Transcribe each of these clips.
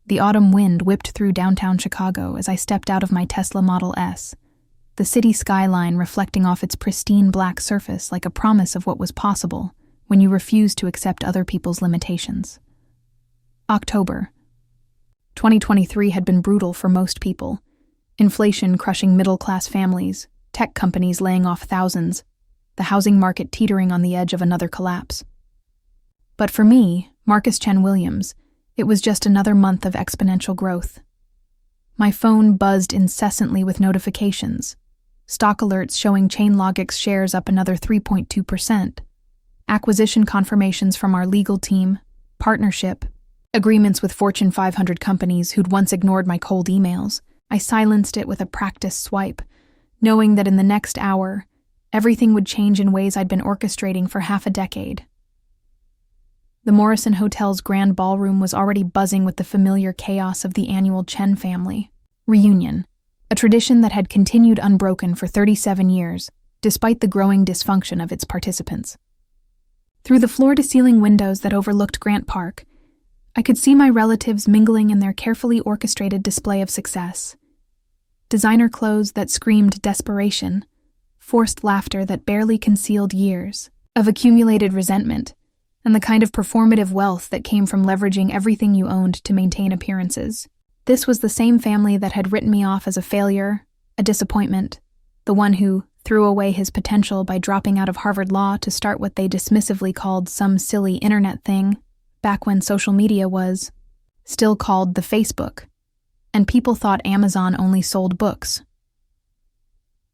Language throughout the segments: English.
The autumn wind whipped through downtown Chicago as I stepped out of my Tesla Model S, the city skyline reflecting off its pristine black surface like a promise of what was possible when you refused to accept other people's limitations. October. 2023 had been brutal for most people. Inflation crushing middle-class families, tech companies laying off thousands, the housing market teetering on the edge of another collapse. But for me, Marcus Chen Williams, it was just another month of exponential growth. My phone buzzed incessantly with notifications, stock alerts showing Chainlogix shares up another 3.2%, acquisition confirmations from our legal team, partnership, agreements with Fortune 500 companies who'd once ignored my cold emails. I silenced it with a practiced swipe, knowing that in the next hour, everything would change in ways I'd been orchestrating for half a decade. The Morrison Hotel's grand ballroom was already buzzing with the familiar chaos of the annual Chen family reunion, a tradition that had continued unbroken for 37 years, despite the growing dysfunction of its participants. Through the floor-to-ceiling windows that overlooked Grant Park, I could see my relatives mingling in their carefully orchestrated display of success. Designer clothes that screamed desperation, forced laughter that barely concealed years of accumulated resentment, and the kind of performative wealth that came from leveraging everything you owned to maintain appearances. This was the same family that had written me off as a failure, a disappointment, the one who threw away his potential by dropping out of Harvard Law to start what they dismissively called some silly internet thing, back when social media was still called the Facebook, and people thought Amazon only sold books.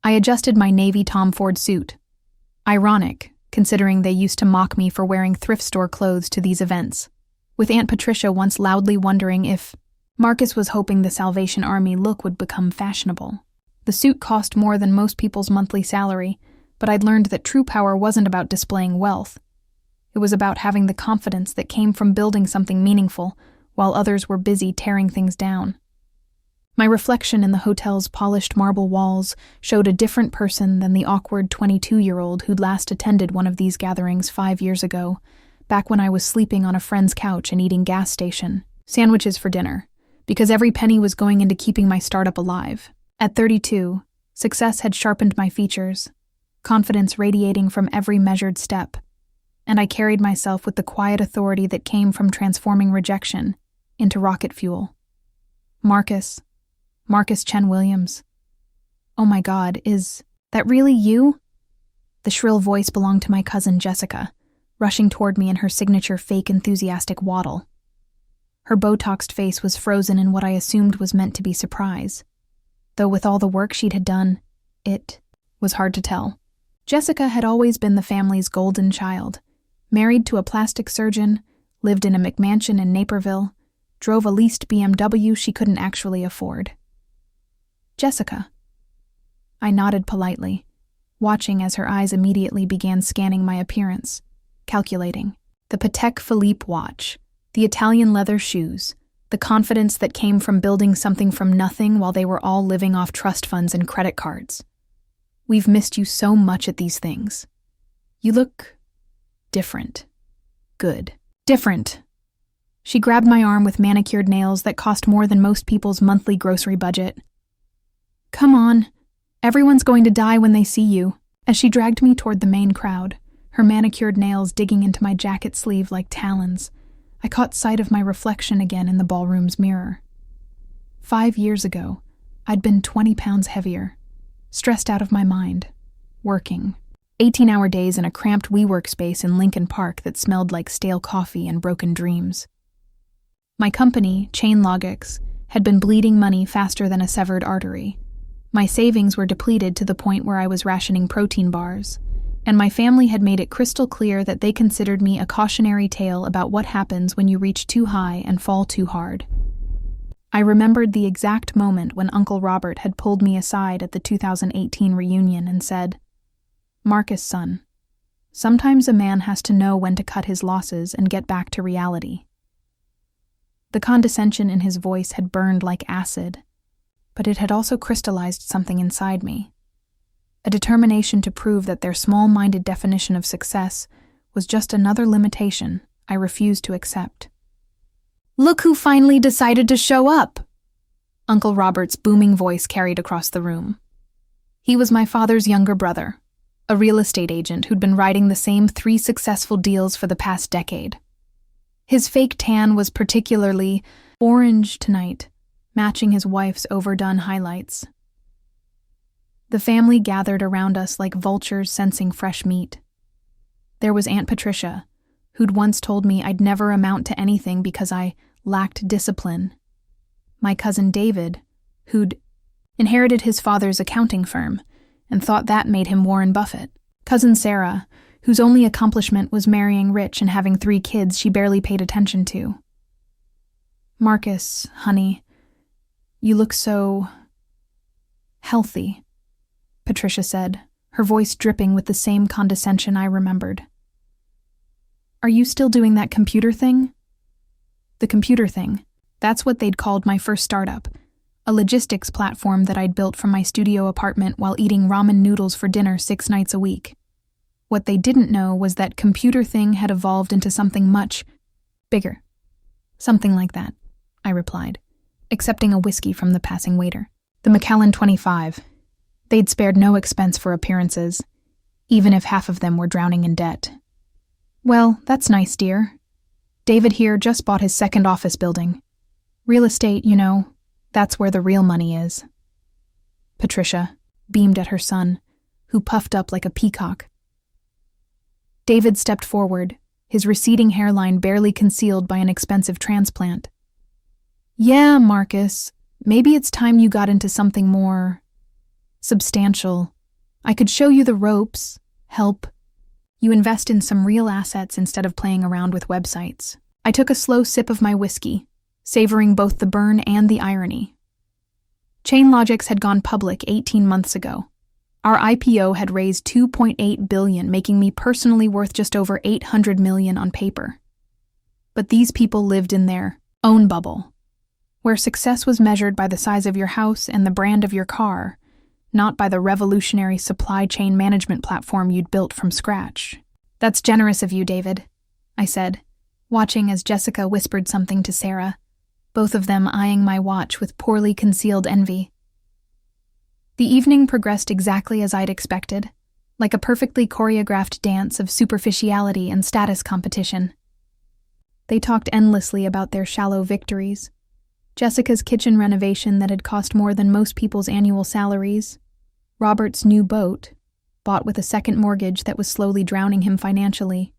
I adjusted my navy Tom Ford suit. Ironic, considering they used to mock me for wearing thrift store clothes to these events, with Aunt Patricia once loudly wondering if Marcus was hoping the Salvation Army look would become fashionable. The suit cost more than most people's monthly salary, but I'd learned that true power wasn't about displaying wealth. It was about having the confidence that came from building something meaningful while others were busy tearing things down. My reflection in the hotel's polished marble walls showed a different person than the awkward 22-year-old who'd last attended one of these gatherings 5 years ago, back when I was sleeping on a friend's couch and eating gas station sandwiches for dinner, because every penny was going into keeping my startup alive. At 32, success had sharpened my features, confidence radiating from every measured step, and I carried myself with the quiet authority that came from transforming rejection into rocket fuel. Marcus Chen Williams. Oh my God, is that really you? The shrill voice belonged to my cousin Jessica, rushing toward me in her signature fake enthusiastic waddle. Her Botoxed face was frozen in what I assumed was meant to be surprise, though with all the work she'd had done, it was hard to tell. Jessica had always been the family's golden child, married to a plastic surgeon, lived in a McMansion in Naperville, drove a leased BMW she couldn't actually afford. Jessica. I nodded politely, watching as her eyes immediately began scanning my appearance, calculating. The Patek Philippe watch, the Italian leather shoes, the confidence that came from building something from nothing while they were all living off trust funds and credit cards. We've missed you so much at these things. You look different. Good. Different. She grabbed my arm with manicured nails that cost more than most people's monthly grocery budget. Come on, everyone's going to die when they see you, as she dragged me toward the main crowd, her manicured nails digging into my jacket sleeve like talons. I caught sight of my reflection again in the ballroom's mirror. 5 years ago, I'd been 20 pounds heavier, stressed out of my mind, working. 18-hour days in a cramped WeWork space in Lincoln Park that smelled like stale coffee and broken dreams. My company, Chainlogix, had been bleeding money faster than a severed artery. My savings were depleted to the point where I was rationing protein bars, and my family had made it crystal clear that they considered me a cautionary tale about what happens when you reach too high and fall too hard. I remembered the exact moment when Uncle Robert had pulled me aside at the 2018 reunion and said, "Marcus, son, sometimes a man has to know when to cut his losses and get back to reality." The condescension in his voice had burned like acid, but it had also crystallized something inside me. A determination to prove that their small-minded definition of success was just another limitation I refused to accept. Look who finally decided to show up! Uncle Robert's booming voice carried across the room. He was my father's younger brother, a real estate agent who'd been writing the same 3 successful deals for the past decade. His fake tan was particularly orange tonight, matching his wife's overdone highlights. The family gathered around us like vultures sensing fresh meat. There was Aunt Patricia, who'd once told me I'd never amount to anything because I lacked discipline. My cousin David, who'd inherited his father's accounting firm and thought that made him Warren Buffett. Cousin Sarah, whose only accomplishment was marrying rich and having 3 kids she barely paid attention to. Marcus, honey, you look so healthy, Patricia said, her voice dripping with the same condescension I remembered. Are you still doing that computer thing? The computer thing. That's what they'd called my first startup, a logistics platform that I'd built from my studio apartment while eating ramen noodles for dinner 6 nights a week. What they didn't know was that computer thing had evolved into something much bigger. Something like that, I replied, accepting a whiskey from the passing waiter. The Macallan 25. They'd spared no expense for appearances, even if half of them were drowning in debt. Well, that's nice, dear. David here just bought his 2nd office building. Real estate, you know, that's where the real money is. Patricia beamed at her son, who puffed up like a peacock. David stepped forward, his receding hairline barely concealed by an expensive transplant. Yeah, Marcus, maybe it's time you got into something more substantial. I could show you the ropes, help. You invest in some real assets instead of playing around with websites. I took a slow sip of my whiskey, savoring both the burn and the irony. Chainlogics had gone public 18 months ago. Our IPO had raised $2.8 billion, making me personally worth just over $800 million on paper. But these people lived in their own bubble, where success was measured by the size of your house and the brand of your car, not by the revolutionary supply chain management platform you'd built from scratch. That's generous of you, David, I said, watching as Jessica whispered something to Sarah, both of them eyeing my watch with poorly concealed envy. The evening progressed exactly as I'd expected, like a perfectly choreographed dance of superficiality and status competition. They talked endlessly about their shallow victories, Jessica's kitchen renovation that had cost more than most people's annual salaries, Robert's new boat, bought with a second mortgage that was slowly drowning him financially,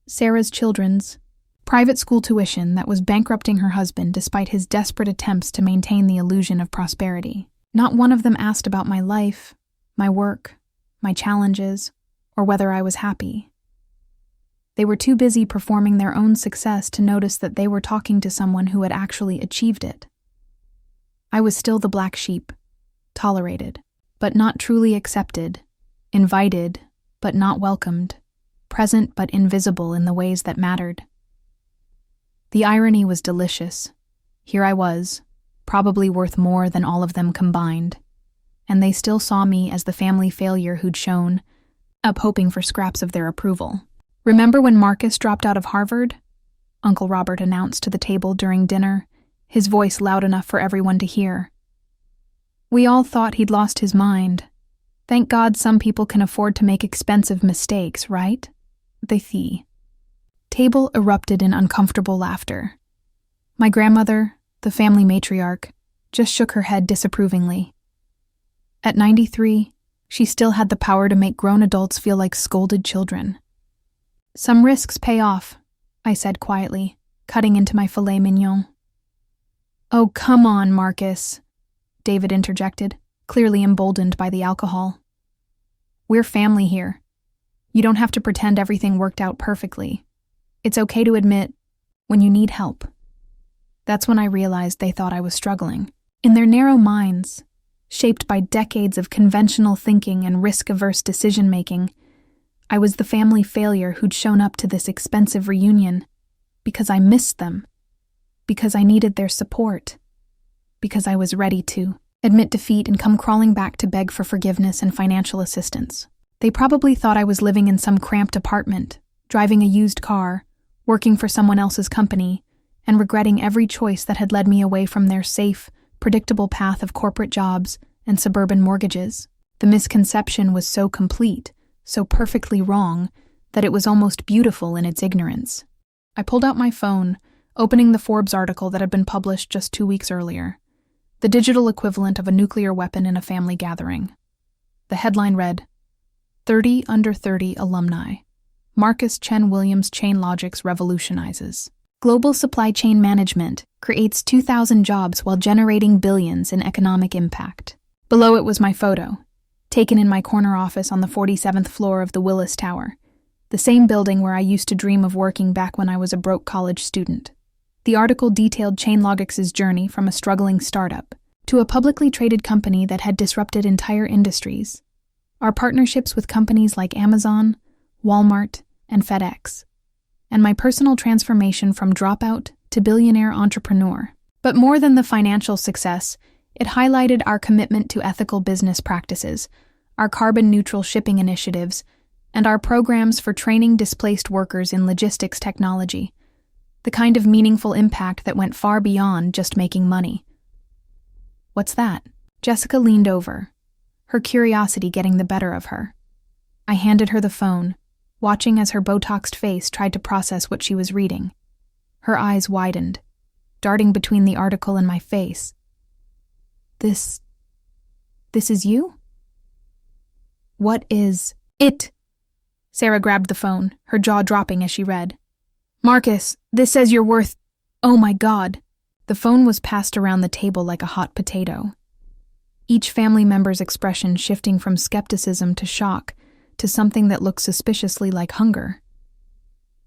Sarah's children's private school tuition that was bankrupting her husband despite his desperate attempts to maintain the illusion of prosperity. Not one of them asked about my life, my work, my challenges, or whether I was happy. They were too busy performing their own success to notice that they were talking to someone who had actually achieved it. I was still the black sheep, tolerated, but not truly accepted, invited, but not welcomed, present but invisible in the ways that mattered. The irony was delicious. Here I was, probably worth more than all of them combined, and they still saw me as the family failure who'd shown up hoping for scraps of their approval. Remember when Marcus dropped out of Harvard? Uncle Robert announced to the table during dinner, his voice loud enough for everyone to hear. We all thought he'd lost his mind. Thank God some people can afford to make expensive mistakes, right? The table erupted in uncomfortable laughter. My grandmother, the family matriarch, just shook her head disapprovingly. At 93, she still had the power to make grown adults feel like scolded children. Some risks pay off, I said quietly, cutting into my filet mignon. Oh, come on, Marcus, David interjected, clearly emboldened by the alcohol. We're family here. You don't have to pretend everything worked out perfectly. It's okay to admit when you need help. That's when I realized they thought I was struggling. In their narrow minds, shaped by decades of conventional thinking and risk-averse decision-making, I was the family failure who'd shown up to this expensive reunion because I missed them, because I needed their support, because I was ready to admit defeat and come crawling back to beg for forgiveness and financial assistance. They probably thought I was living in some cramped apartment, driving a used car, working for someone else's company, and regretting every choice that had led me away from their safe, predictable path of corporate jobs and suburban mortgages. The misconception was so complete, so perfectly wrong, that it was almost beautiful in its ignorance. I pulled out my phone, opening the Forbes article that had been published just 2 weeks earlier, the digital equivalent of a nuclear weapon in a family gathering. The headline read, 30 under 30 alumni. Marcus Chen Williams Chainlogics revolutionizes. Global supply chain management creates 2,000 jobs while generating billions in economic impact. Below it was my photo, taken in my corner office on the 47th floor of the Willis Tower, the same building where I used to dream of working back when I was a broke college student. The article detailed Chainlogics' journey from a struggling startup to a publicly traded company that had disrupted entire industries. Our partnerships with companies like Amazon, Walmart, and FedEx, and my personal transformation from dropout to billionaire entrepreneur. But more than the financial success, it highlighted our commitment to ethical business practices, our carbon-neutral shipping initiatives, and our programs for training displaced workers in logistics technology, the kind of meaningful impact that went far beyond just making money. What's that? Jessica leaned over, her curiosity getting the better of her. I handed her the phone, watching as her Botoxed face tried to process what she was reading. Her eyes widened, darting between the article and my face. This is you? What is it? Sarah grabbed the phone, her jaw dropping as she read. Marcus, this says you're worth... Oh my God. The phone was passed around the table like a hot potato. Each family member's expression shifting from skepticism to shock to something that looked suspiciously like hunger.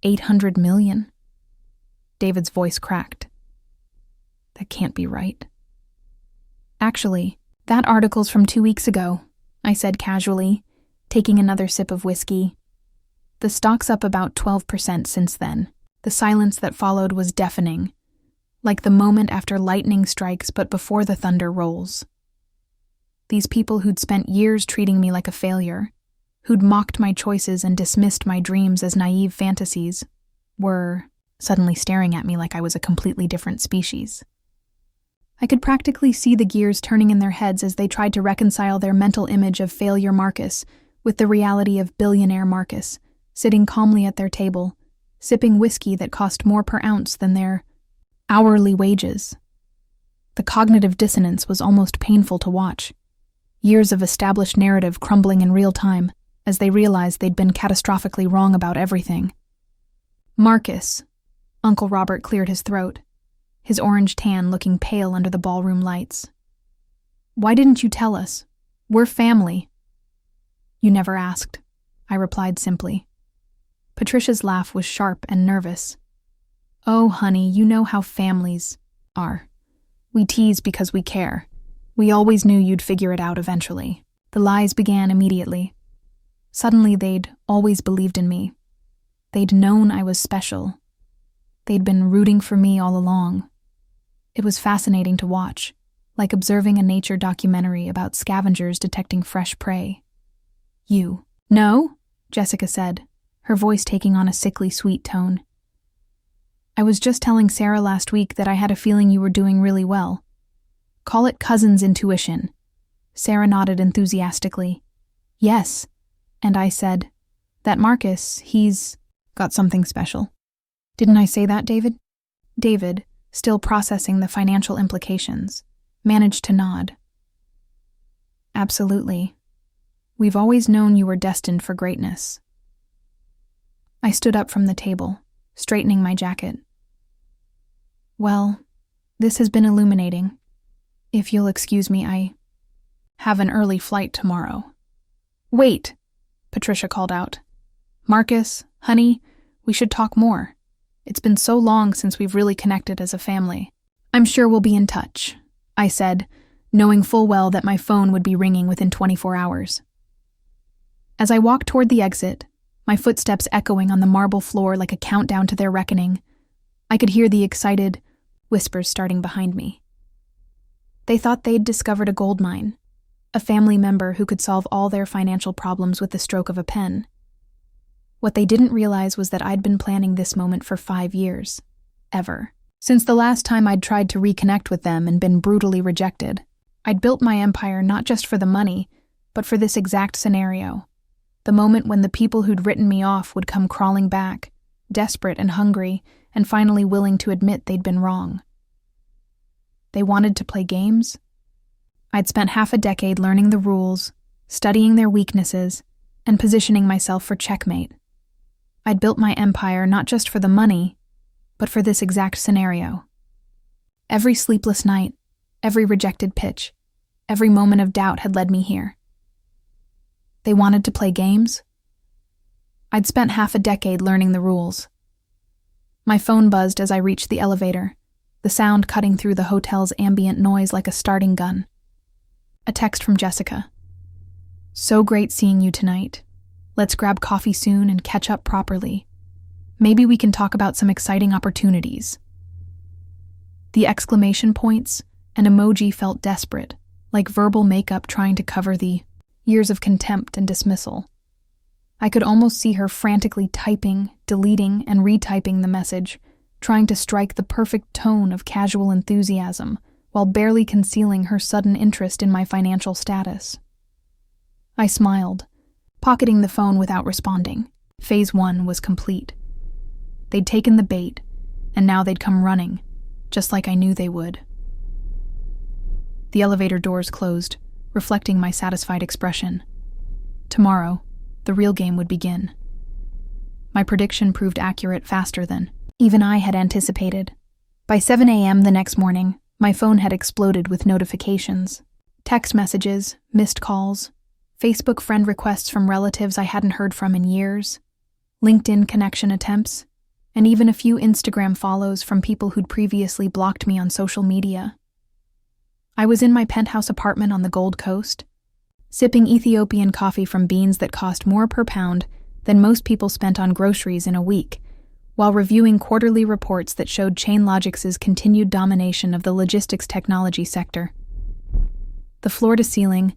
800 million? David's voice cracked. That can't be right. Actually, that article's from 2 weeks ago, I said casually, taking another sip of whiskey. The stock's up about 12% since then. The silence that followed was deafening, like the moment after lightning strikes but before the thunder rolls. These people who'd spent years treating me like a failure, who'd mocked my choices and dismissed my dreams as naive fantasies, were suddenly staring at me like I was a completely different species. I could practically see the gears turning in their heads as they tried to reconcile their mental image of failure Marcus with the reality of billionaire Marcus, sitting calmly at their table, sipping whiskey that cost more per ounce than their hourly wages. The cognitive dissonance was almost painful to watch. Years of established narrative crumbling in real time as they realized they'd been catastrophically wrong about everything. Marcus, Uncle Robert cleared his throat, his orange tan looking pale under the ballroom lights. Why didn't you tell us? We're family. You never asked, I replied simply. Patricia's laugh was sharp and nervous. Oh, honey, you know how families are. We tease because we care. We always knew you'd figure it out eventually. The lies began immediately. Suddenly they'd always believed in me. They'd known I was special. They'd been rooting for me all along. It was fascinating to watch, like observing a nature documentary about scavengers detecting fresh prey. You. No? Jessica said, her voice taking on a sickly sweet tone. I was just telling Sarah last week that I had a feeling you were doing really well. Call it cousin's intuition. Sarah nodded enthusiastically. Yes. And I said, that Marcus, he's got something special. Didn't I say that, David? David, still processing the financial implications, managed to nod. Absolutely. We've always known you were destined for greatness. I stood up from the table, straightening my jacket. Well, this has been illuminating. If you'll excuse me, I have an early flight tomorrow. Wait, Patricia called out. Marcus, honey, we should talk more. It's been so long since we've really connected as a family. I'm sure we'll be in touch, I said, knowing full well that my phone would be ringing within 24 hours. As I walked toward the exit, my footsteps echoing on the marble floor like a countdown to their reckoning, I could hear the excited whispers starting behind me. They thought they'd discovered a gold mine, a family member who could solve all their financial problems with the stroke of a pen. What they didn't realize was that I'd been planning this moment for 5 years. Ever. Since the last time I'd tried to reconnect with them and been brutally rejected, I'd built my empire not just for the money, but for this exact scenario. The moment when the people who'd written me off would come crawling back, desperate and hungry, and finally willing to admit they'd been wrong. They wanted to play games? I'd spent half a decade learning the rules, studying their weaknesses, and positioning myself for checkmate. I'd built my empire not just for the money, but for this exact scenario. Every sleepless night, every rejected pitch, every moment of doubt had led me here. They wanted to play games? I'd spent half a decade learning the rules. My phone buzzed as I reached the elevator, the sound cutting through the hotel's ambient noise like a starting gun. A text from Jessica. "So great seeing you tonight. Let's grab coffee soon and catch up properly. Maybe we can talk about some exciting opportunities." The exclamation points and emoji felt desperate, like verbal makeup trying to cover the years of contempt and dismissal. I could almost see her frantically typing, deleting, and retyping the message, trying to strike the perfect tone of casual enthusiasm while barely concealing her sudden interest in my financial status. I smiled, pocketing the phone without responding. Phase 1 was complete. They'd taken the bait, and now they'd come running, just like I knew they would. The elevator doors closed, reflecting my satisfied expression. Tomorrow, the real game would begin. My prediction proved accurate faster than even I had anticipated. By 7 a.m. the next morning, my phone had exploded with notifications. Text messages, missed calls, Facebook friend requests from relatives I hadn't heard from in years, LinkedIn connection attempts, and even a few Instagram follows from people who'd previously blocked me on social media. I was in my penthouse apartment on the Gold Coast, sipping Ethiopian coffee from beans that cost more per pound than most people spent on groceries in a week, while reviewing quarterly reports that showed Chainlogic's continued domination of the logistics technology sector. The floor-to-ceiling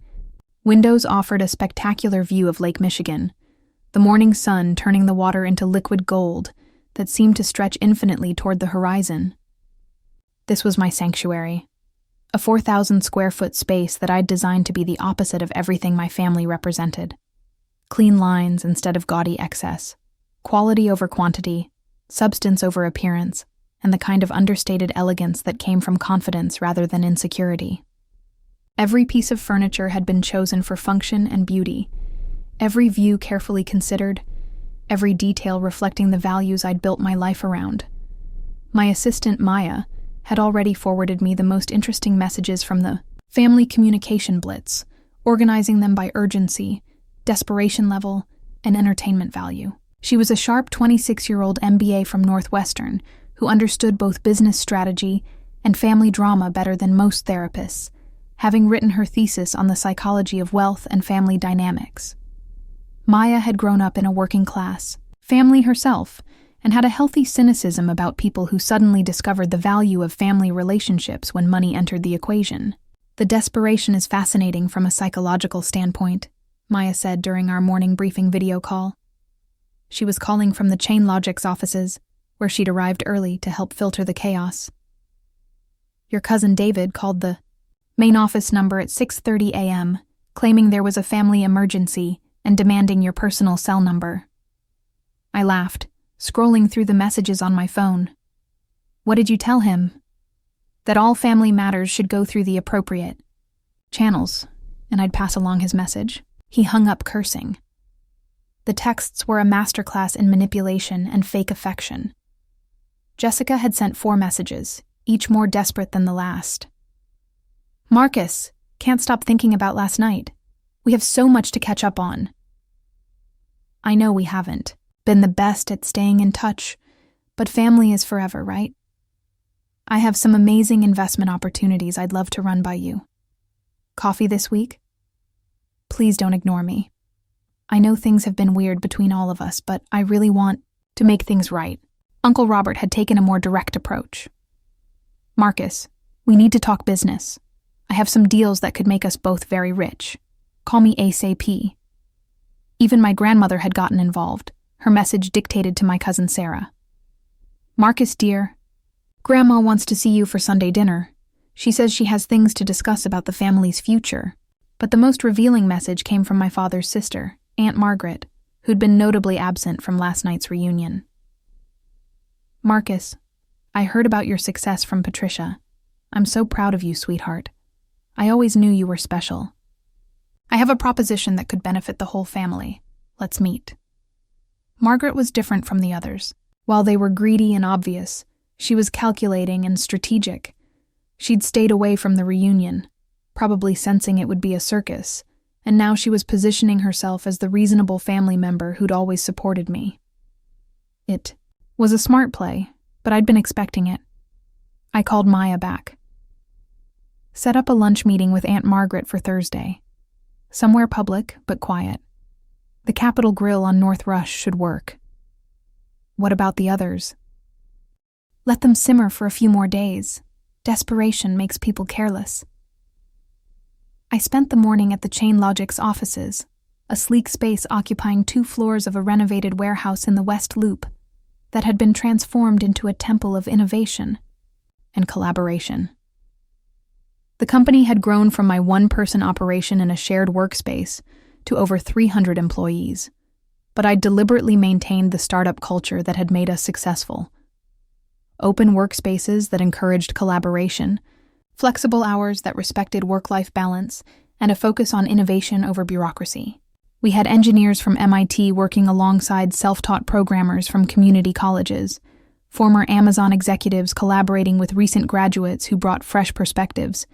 windows offered a spectacular view of Lake Michigan, the morning sun turning the water into liquid gold that seemed to stretch infinitely toward the horizon. This was my sanctuary, a 4,000-square-foot space that I'd designed to be the opposite of everything my family represented. Clean lines instead of gaudy excess, quality over quantity, substance over appearance, and the kind of understated elegance that came from confidence rather than insecurity. Every piece of furniture had been chosen for function and beauty, every view carefully considered, every detail reflecting the values I'd built my life around. My assistant, Maya, had already forwarded me the most interesting messages from the family communication blitz, organizing them by urgency, desperation level, and entertainment value. She was a sharp 26-year-old MBA from Northwestern who understood both business strategy and family drama better than most therapists, having written her thesis on the psychology of wealth and family dynamics. Maya had grown up in a working-class family herself and had a healthy cynicism about people who suddenly discovered the value of family relationships when money entered the equation. "The desperation is fascinating from a psychological standpoint," Maya said during our morning briefing video call. She was calling from the Chainlogic's offices, where she'd arrived early to help filter the chaos. "Your cousin David called the main office number at 6:30 a.m., claiming there was a family emergency and demanding your personal cell number." I laughed, scrolling through the messages on my phone. "What did you tell him?" "That all family matters should go through the appropriate channels," and I'd pass along his message. He hung up cursing. The texts were a masterclass in manipulation and fake affection. Jessica had sent 4 messages, each more desperate than the last. "Marcus, can't stop thinking about last night. We have so much to catch up on." I know we haven't been the best at staying in touch, but family is forever, right? I have some amazing investment opportunities I'd love to run by you. Coffee this week? Please don't ignore me. I know things have been weird between all of us, but I really want to make things right. Uncle Robert had taken a more direct approach. "Marcus, we need to talk business. I have some deals that could make us both very rich. Call me ASAP." Even my grandmother had gotten involved, her message dictated to my cousin Sarah. "Marcus, dear, Grandma wants to see you for Sunday dinner. She says she has things to discuss about the family's future. But the most revealing message came from my father's sister, Aunt Margaret, who'd been notably absent from last night's reunion. Marcus, I heard about your success from Patricia. I'm so proud of you, sweetheart. I always knew you were special. I have a proposition that could benefit the whole family. Let's meet. Margaret was different from the others. While they were greedy and obvious, she was calculating and strategic. She'd stayed away from the reunion, probably sensing it would be a circus, and now she was positioning herself as the reasonable family member who'd always supported me. It was a smart play, but I'd been expecting it. I called Maya back. Set up a lunch meeting with Aunt Margaret for Thursday. Somewhere public, but quiet. The Capitol Grill on North Rush should work. What about the others? Let them simmer for a few more days. Desperation makes people careless. I spent the morning at the Chainlogic's offices, a sleek space occupying 2 floors of a renovated warehouse in the West Loop that had been transformed into a temple of innovation and collaboration. The company had grown from my 1-person operation in a shared workspace to over 300 employees, but I deliberately maintained the startup culture that had made us successful. Open workspaces that encouraged collaboration, flexible hours that respected work-life balance, and a focus on innovation over bureaucracy. We had engineers from MIT working alongside self-taught programmers from community colleges, former Amazon executives collaborating with recent graduates who brought fresh perspectives,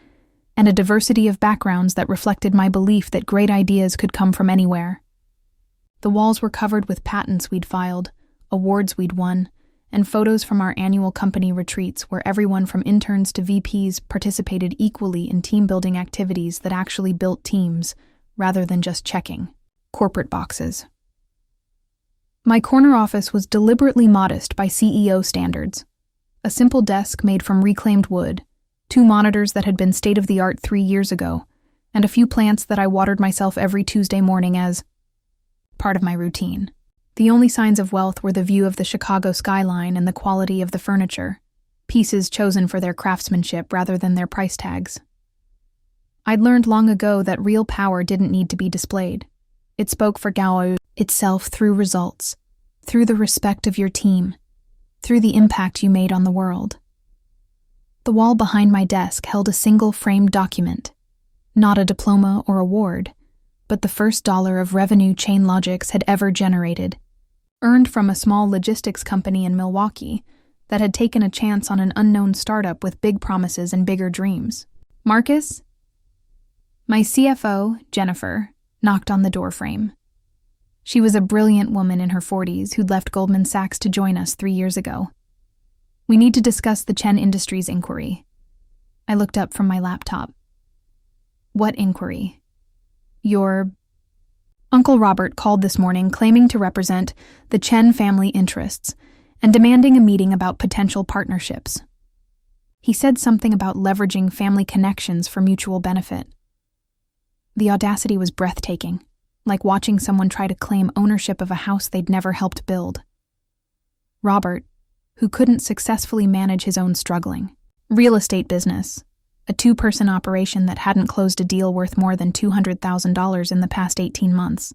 and a diversity of backgrounds that reflected my belief that great ideas could come from anywhere. The walls were covered with patents we'd filed, awards we'd won, and photos from our annual company retreats where everyone from interns to VPs participated equally in team-building activities that actually built teams, rather than just checking corporate boxes. My corner office was deliberately modest by CEO standards. A simple desk made from reclaimed wood, 2 monitors that had been state-of-the-art 3 years ago, and a few plants that I watered myself every Tuesday morning as part of my routine. The only signs of wealth were the view of the Chicago skyline and the quality of the furniture, pieces chosen for their craftsmanship rather than their price tags. I'd learned long ago that real power didn't need to be displayed. It spoke for Gao itself through results, through the respect of your team, through the impact you made on the world. The wall behind my desk held a single framed document, not a diploma or award, but the first dollar of revenue Chainlogix had ever generated, earned from a small logistics company in Milwaukee that had taken a chance on an unknown startup with big promises and bigger dreams. Marcus? My CFO, Jennifer, knocked on the doorframe. She was a brilliant woman in her 40s who'd left Goldman Sachs to join us 3 years ago. We need to discuss the Chen Industries inquiry. I looked up from my laptop. What inquiry? Your Uncle Robert called this morning claiming to represent the Chen family interests and demanding a meeting about potential partnerships. He said something about leveraging family connections for mutual benefit. The audacity was breathtaking, like watching someone try to claim ownership of a house they'd never helped build. Robert, who couldn't successfully manage his own struggling real estate business, a 2-person operation that hadn't closed a deal worth more than $200,000 in the past 18 months,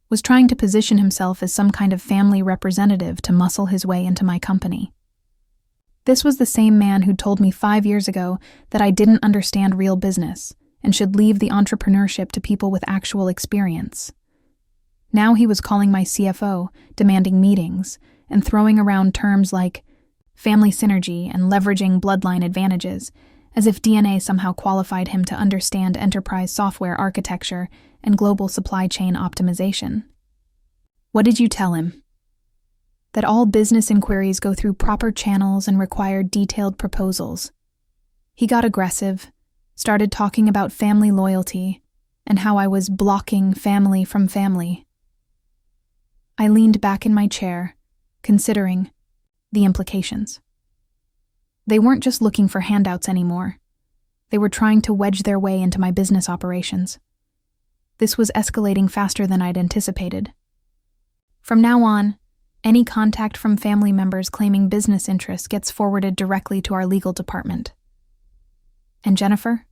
was trying to position himself as some kind of family representative to muscle his way into my company. This was the same man who told me 5 years ago that I didn't understand real business and should leave the entrepreneurship to people with actual experience. Now he was calling my CFO, demanding meetings, and throwing around terms like family synergy and leveraging bloodline advantages, as if DNA somehow qualified him to understand enterprise software architecture and global supply chain optimization. What did you tell him? That all business inquiries go through proper channels and require detailed proposals. He got aggressive, started talking about family loyalty, and how I was blocking family from family. I leaned back in my chair, considering the implications. They weren't just looking for handouts anymore. They were trying to wedge their way into my business operations. This was escalating faster than I'd anticipated. From now on, Any contact from family members claiming business interests gets forwarded directly to our legal department. And Jennifer?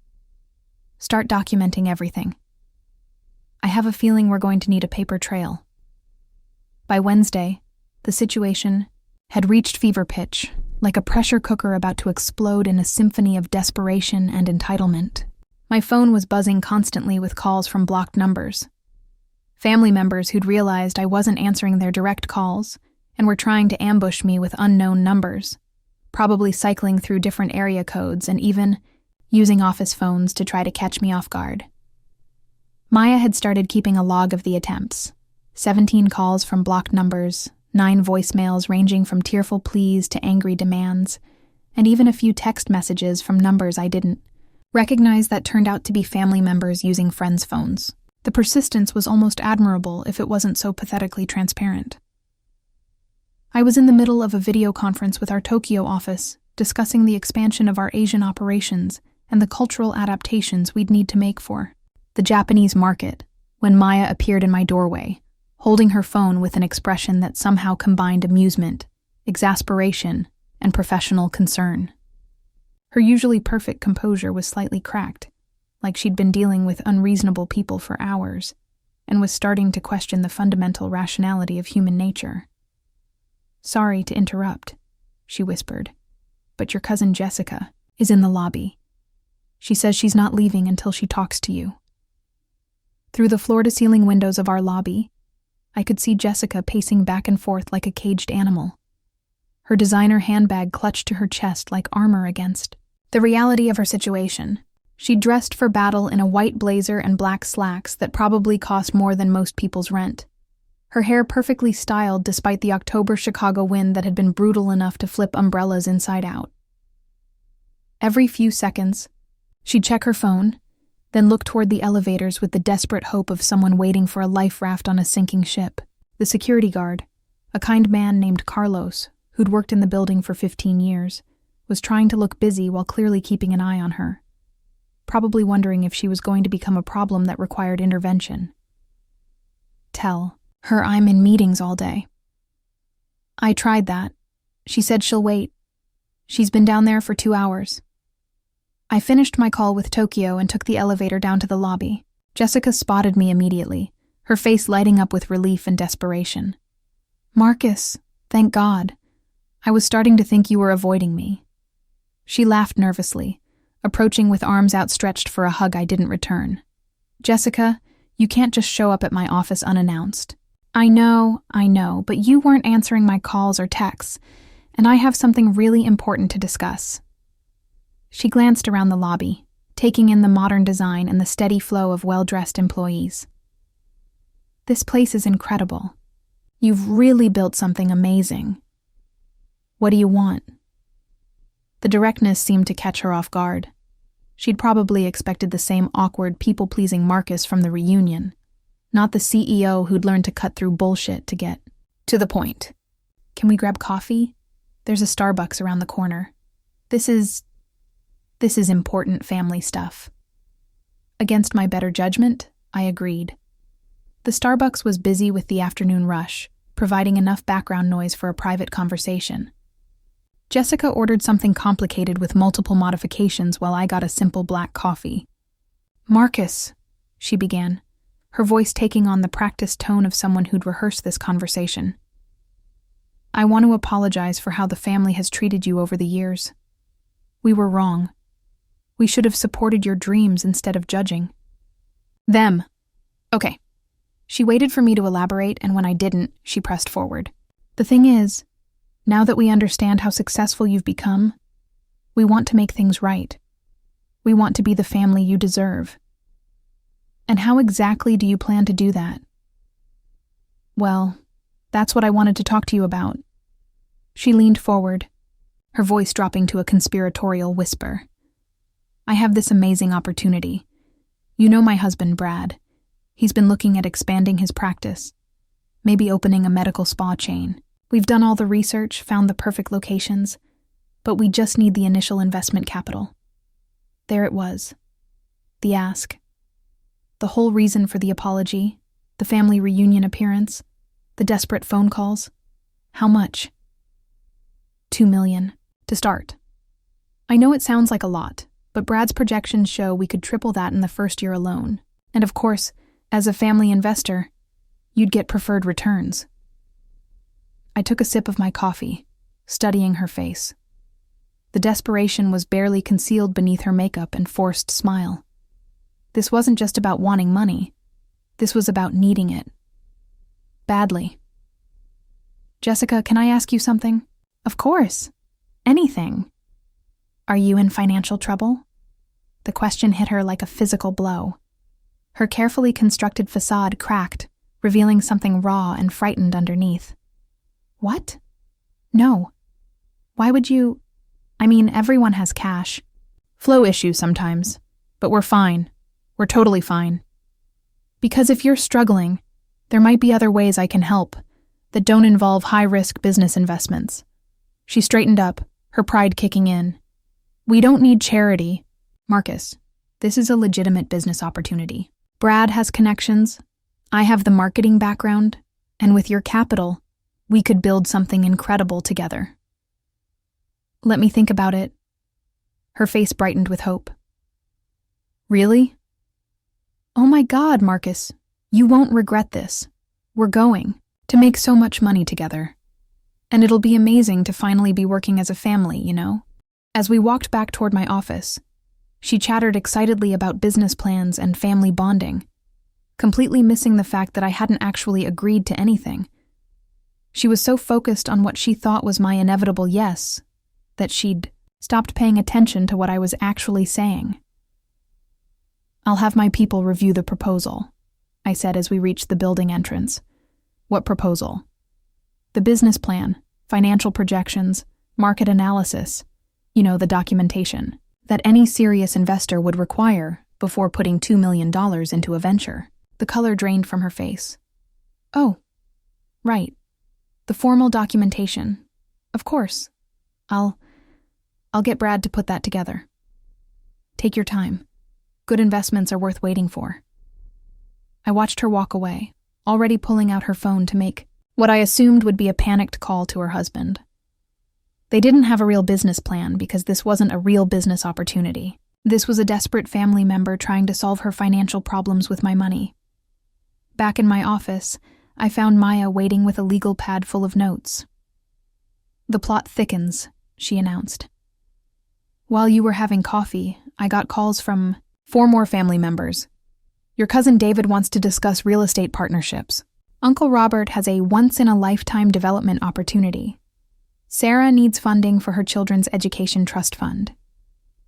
Start documenting everything. I have a feeling we're going to need a paper trail. By Wednesday, the situation had reached fever pitch, like a pressure cooker about to explode in a symphony of desperation and entitlement. My phone was buzzing constantly with calls from blocked numbers. Family members who'd realized I wasn't answering their direct calls and were trying to ambush me with unknown numbers, probably cycling through different area codes and even using office phones to try to catch me off guard. Maya had started keeping a log of the attempts. 17 calls from blocked numbers, 9 voicemails ranging from tearful pleas to angry demands, and even a few text messages from numbers I didn't recognize that turned out to be family members using friends' phones. The persistence was almost admirable if it wasn't so pathetically transparent. I was in the middle of a video conference with our Tokyo office, discussing the expansion of our Asian operations and the cultural adaptations we'd need to make for the Japanese market, when Maya appeared in my doorway, holding her phone with an expression that somehow combined amusement, exasperation, and professional concern. Her usually perfect composure was slightly cracked, like she'd been dealing with unreasonable people for hours, and was starting to question the fundamental rationality of human nature. "Sorry to interrupt," she whispered, "but your cousin Jessica is in the lobby. She says she's not leaving until she talks to you." Through the floor-to-ceiling windows of our lobby, I could see Jessica pacing back and forth like a caged animal. Her designer handbag clutched to her chest like armor against the reality of her situation. She dressed for battle in a white blazer and black slacks that probably cost more than most people's rent. Her hair perfectly styled despite the October Chicago wind that had been brutal enough to flip umbrellas inside out. Every few seconds, she'd check her phone, then look toward the elevators with the desperate hope of someone waiting for a life raft on a sinking ship. The security guard, a kind man named Carlos, who'd worked in the building for 15 years, was trying to look busy while clearly keeping an eye on her, probably wondering if she was going to become a problem that required intervention. Tell her I'm in meetings all day. I tried that. She said she'll wait. She's been down there for 2 hours. I finished my call with Tokyo and took the elevator down to the lobby. Jessica spotted me immediately, her face lighting up with relief and desperation. "Marcus, thank God. I was starting to think you were avoiding me." She laughed nervously, approaching with arms outstretched for a hug I didn't return. "Jessica, you can't just show up at my office unannounced. I know, but you weren't answering my calls or texts, and I have something really important to discuss." She glanced around the lobby, taking in the modern design and the steady flow of well-dressed employees. "This place is incredible. You've really built something amazing. What do you want?" The directness seemed to catch her off guard. She'd probably expected the same awkward, people-pleasing Marcus from the reunion, not the CEO who'd learned to cut through bullshit to get to the point. "Can we grab coffee? There's a Starbucks around the corner. This is important family stuff." Against my better judgment, I agreed. The Starbucks was busy with the afternoon rush, providing enough background noise for a private conversation. Jessica ordered something complicated with multiple modifications while I got a simple black coffee. "Marcus," she began, her voice taking on the practiced tone of someone who'd rehearsed this conversation. "I want to apologize for how the family has treated you over the years. We were wrong. We should have supported your dreams instead of judging them." Okay. She waited for me to elaborate, and when I didn't, she pressed forward. "The thing is, now that we understand how successful you've become, we want to make things right. We want to be the family you deserve. And how exactly do you plan to do that?" "Well, that's what I wanted to talk to you about." She leaned forward, her voice dropping to a conspiratorial whisper. "I have this amazing opportunity. You know my husband, Brad. He's been looking at expanding his practice, maybe opening a medical spa chain. We've done all the research, found the perfect locations, but we just need the initial investment capital." There it was. The ask. The whole reason for the apology, the family reunion appearance, the desperate phone calls. How much? 2 million. To start. I know it sounds like a lot, but Brad's projections show we could triple that in the first year alone. And of course, as a family investor, you'd get preferred returns. I took a sip of my coffee, studying her face. The desperation was barely concealed beneath her makeup and forced smile. This wasn't just about wanting money. This was about needing it. Badly. Jessica, can I ask you something? Of course. Anything. Are you in financial trouble? The question hit her like a physical blow. Her carefully constructed facade cracked, revealing something raw and frightened underneath. What? No. Why would you? I mean, everyone has cash. Flow issues sometimes, but we're fine. We're totally fine. Because if you're struggling, there might be other ways I can help that don't involve high-risk business investments. She straightened up, her pride kicking in. We don't need charity. Marcus, this is a legitimate business opportunity. Brad has connections. I have the marketing background. And with your capital, we could build something incredible together. Let me think about it. Her face brightened with hope. Really? Oh my God, Marcus, you won't regret this. We're going to make so much money together. And it'll be amazing to finally be working as a family, you know? As we walked back toward my office, she chattered excitedly about business plans and family bonding, completely missing the fact that I hadn't actually agreed to anything. She was so focused on what she thought was my inevitable yes that she'd stopped paying attention to what I was actually saying. I'll have my people review the proposal, I said as we reached the building entrance. What proposal? The business plan, financial projections, market analysis, the documentation that any serious investor would require before putting $2 million into a venture. The color drained from her face. Oh, right. The formal documentation. Of course. I'll get Brad to put that together. Take your time. Good investments are worth waiting for. I watched her walk away, already pulling out her phone to make what I assumed would be a panicked call to her husband. They didn't have a real business plan because this wasn't a real business opportunity. This was a desperate family member trying to solve her financial problems with my money. Back in my office, I found Maya waiting with a legal pad full of notes. The plot thickens, she announced. While you were having coffee, I got calls from 4 more family members. Your cousin David wants to discuss real estate partnerships. Uncle Robert has a once-in-a-lifetime development opportunity. Sarah needs funding for her children's education trust fund.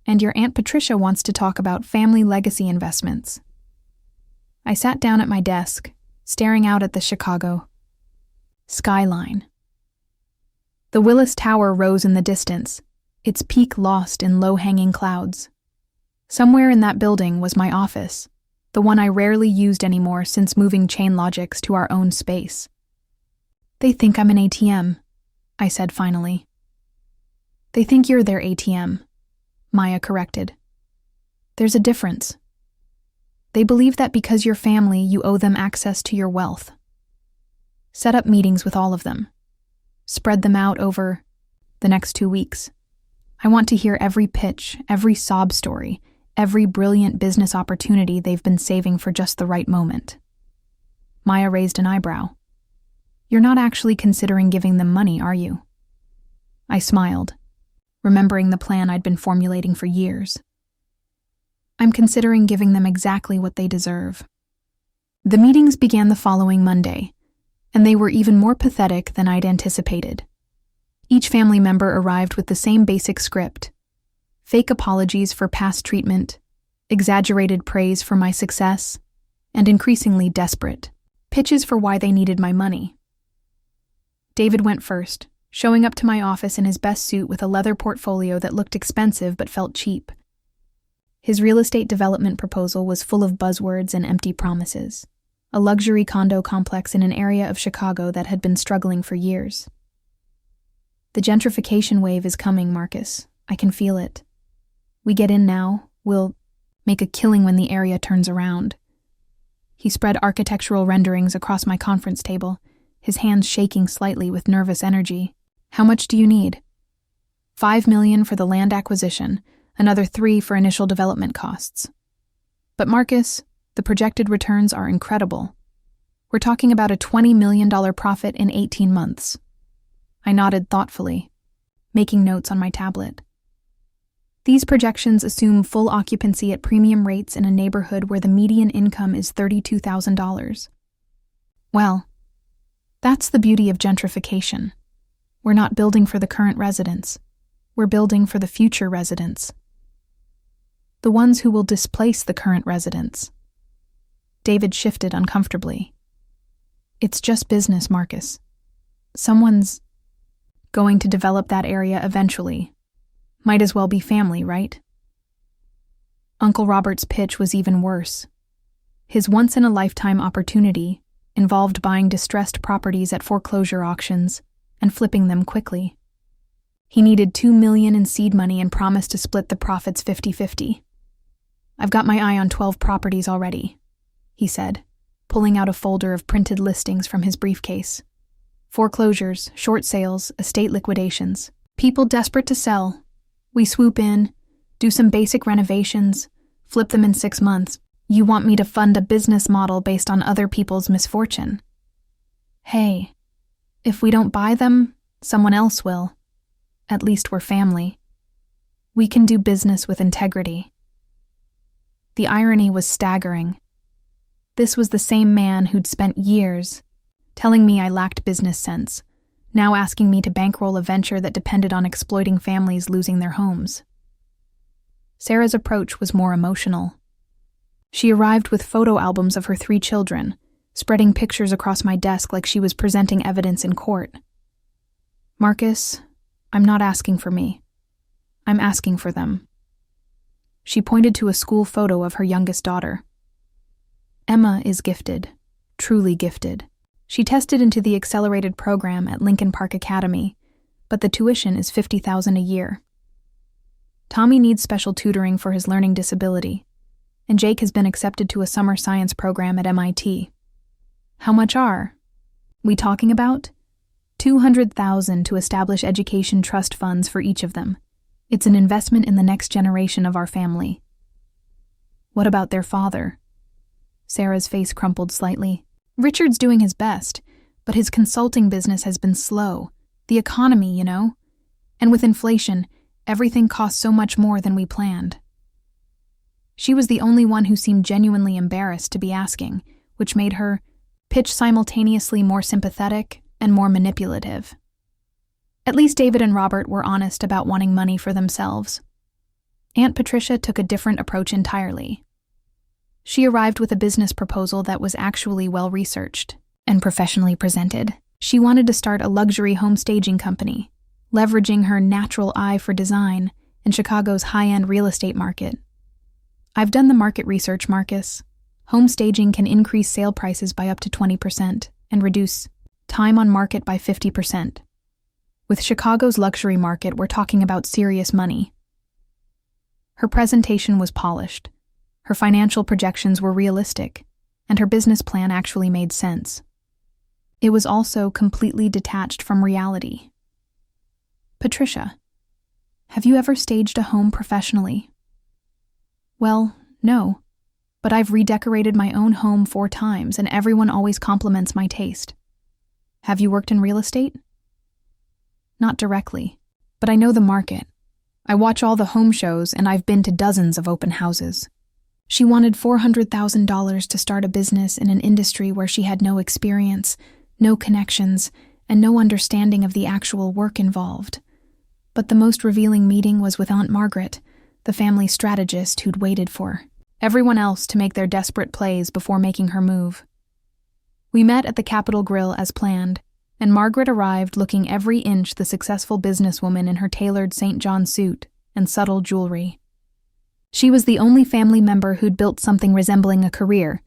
And your Aunt Patricia wants to talk about family legacy investments. I sat down at my desk, staring out at the Chicago skyline. The Willis Tower rose in the distance, its peak lost in low-hanging clouds. Somewhere in that building was my office, the one I rarely used anymore since moving ChainLogix to our own space. They think I'm an ATM, I said finally. They think you're their ATM, Maya corrected. There's a difference. They believe that because you're family, you owe them access to your wealth. Set up meetings with all of them. Spread them out over the next 2 weeks. I want to hear every pitch, every sob story, every brilliant business opportunity they've been saving for just the right moment. Maya raised an eyebrow. You're not actually considering giving them money, are you? I smiled, remembering the plan I'd been formulating for years. I'm considering giving them exactly what they deserve. The meetings began the following Monday, and they were even more pathetic than I'd anticipated. Each family member arrived with the same basic script: fake apologies for past treatment, exaggerated praise for my success, and increasingly desperate pitches for why they needed my money. David went first, showing up to my office in his best suit with a leather portfolio that looked expensive but felt cheap. His real estate development proposal was full of buzzwords and empty promises, a luxury condo complex in an area of Chicago that had been struggling for years. The gentrification wave is coming, Marcus. I can feel it. We get in now, we'll make a killing when the area turns around. He spread architectural renderings across my conference table, his hands shaking slightly with nervous energy. "How much do you need?" $5 million for the land acquisition, another $3 million for initial development costs. But Marcus, the projected returns are incredible. We're talking about a $20 million profit in 18 months. I nodded thoughtfully, making notes on my tablet. These projections assume full occupancy at premium rates in a neighborhood where the median income is $32,000. Well, that's the beauty of gentrification. We're not building for the current residents. We're building for the future residents. The ones who will displace the current residents. David shifted uncomfortably. It's just business, Marcus. Someone's going to develop that area eventually. Might as well be family, right? Uncle Robert's pitch was even worse. His once-in-a-lifetime opportunity involved buying distressed properties at foreclosure auctions and flipping them quickly. He needed $2 million in seed money and promised to split the profits 50-50. "I've got my eye on 12 properties already," he said, pulling out a folder of printed listings from his briefcase. Foreclosures, short sales, estate liquidations. People desperate to sell. We swoop in, do some basic renovations, flip them in 6 months. You want me to fund a business model based on other people's misfortune? Hey, if we don't buy them, someone else will. At least we're family. We can do business with integrity. The irony was staggering. This was the same man who'd spent years telling me I lacked business sense, now asking me to bankroll a venture that depended on exploiting families losing their homes. Sarah's approach was more emotional. She arrived with photo albums of her 3 children, spreading pictures across my desk like she was presenting evidence in court. "Marcus, I'm not asking for me. I'm asking for them." She pointed to a school photo of her youngest daughter. Emma is gifted, truly gifted. She tested into the accelerated program at Lincoln Park Academy, but the tuition is $50,000 a year. Tommy needs special tutoring for his learning disability, and Jake has been accepted to a summer science program at MIT. How much are we talking about? $200,000 to establish education trust funds for each of them. It's an investment in the next generation of our family. What about their father? Sarah's face crumpled slightly. Richard's doing his best, but his consulting business has been slow. The economy, you know. And with inflation, everything costs so much more than we planned. She was the only one who seemed genuinely embarrassed to be asking, which made her pitch simultaneously more sympathetic and more manipulative. At least David and Robert were honest about wanting money for themselves. Aunt Patricia took a different approach entirely. She arrived with a business proposal that was actually well-researched and professionally presented. She wanted to start a luxury home staging company, leveraging her natural eye for design in Chicago's high-end real estate market. I've done the market research, Marcus. Home staging can increase sale prices by up to 20% and reduce time on market by 50%. With Chicago's luxury market, we're talking about serious money. Her presentation was polished. Her financial projections were realistic, and her business plan actually made sense. It was also completely detached from reality. Patricia, have you ever staged a home professionally? Well, no, but I've redecorated my own home 4 times, and everyone always compliments my taste. Have you worked in real estate? Not directly, but I know the market. I watch all the home shows, and I've been to dozens of open houses. She wanted $400,000 to start a business in an industry where she had no experience, no connections, and no understanding of the actual work involved. But the most revealing meeting was with Aunt Margaret, the family strategist who'd waited for everyone else to make their desperate plays before making her move. We met at the Capitol Grill as planned, and Margaret arrived looking every inch the successful businesswoman in her tailored St. John suit and subtle jewelry. She was the only family member who'd built something resembling a career,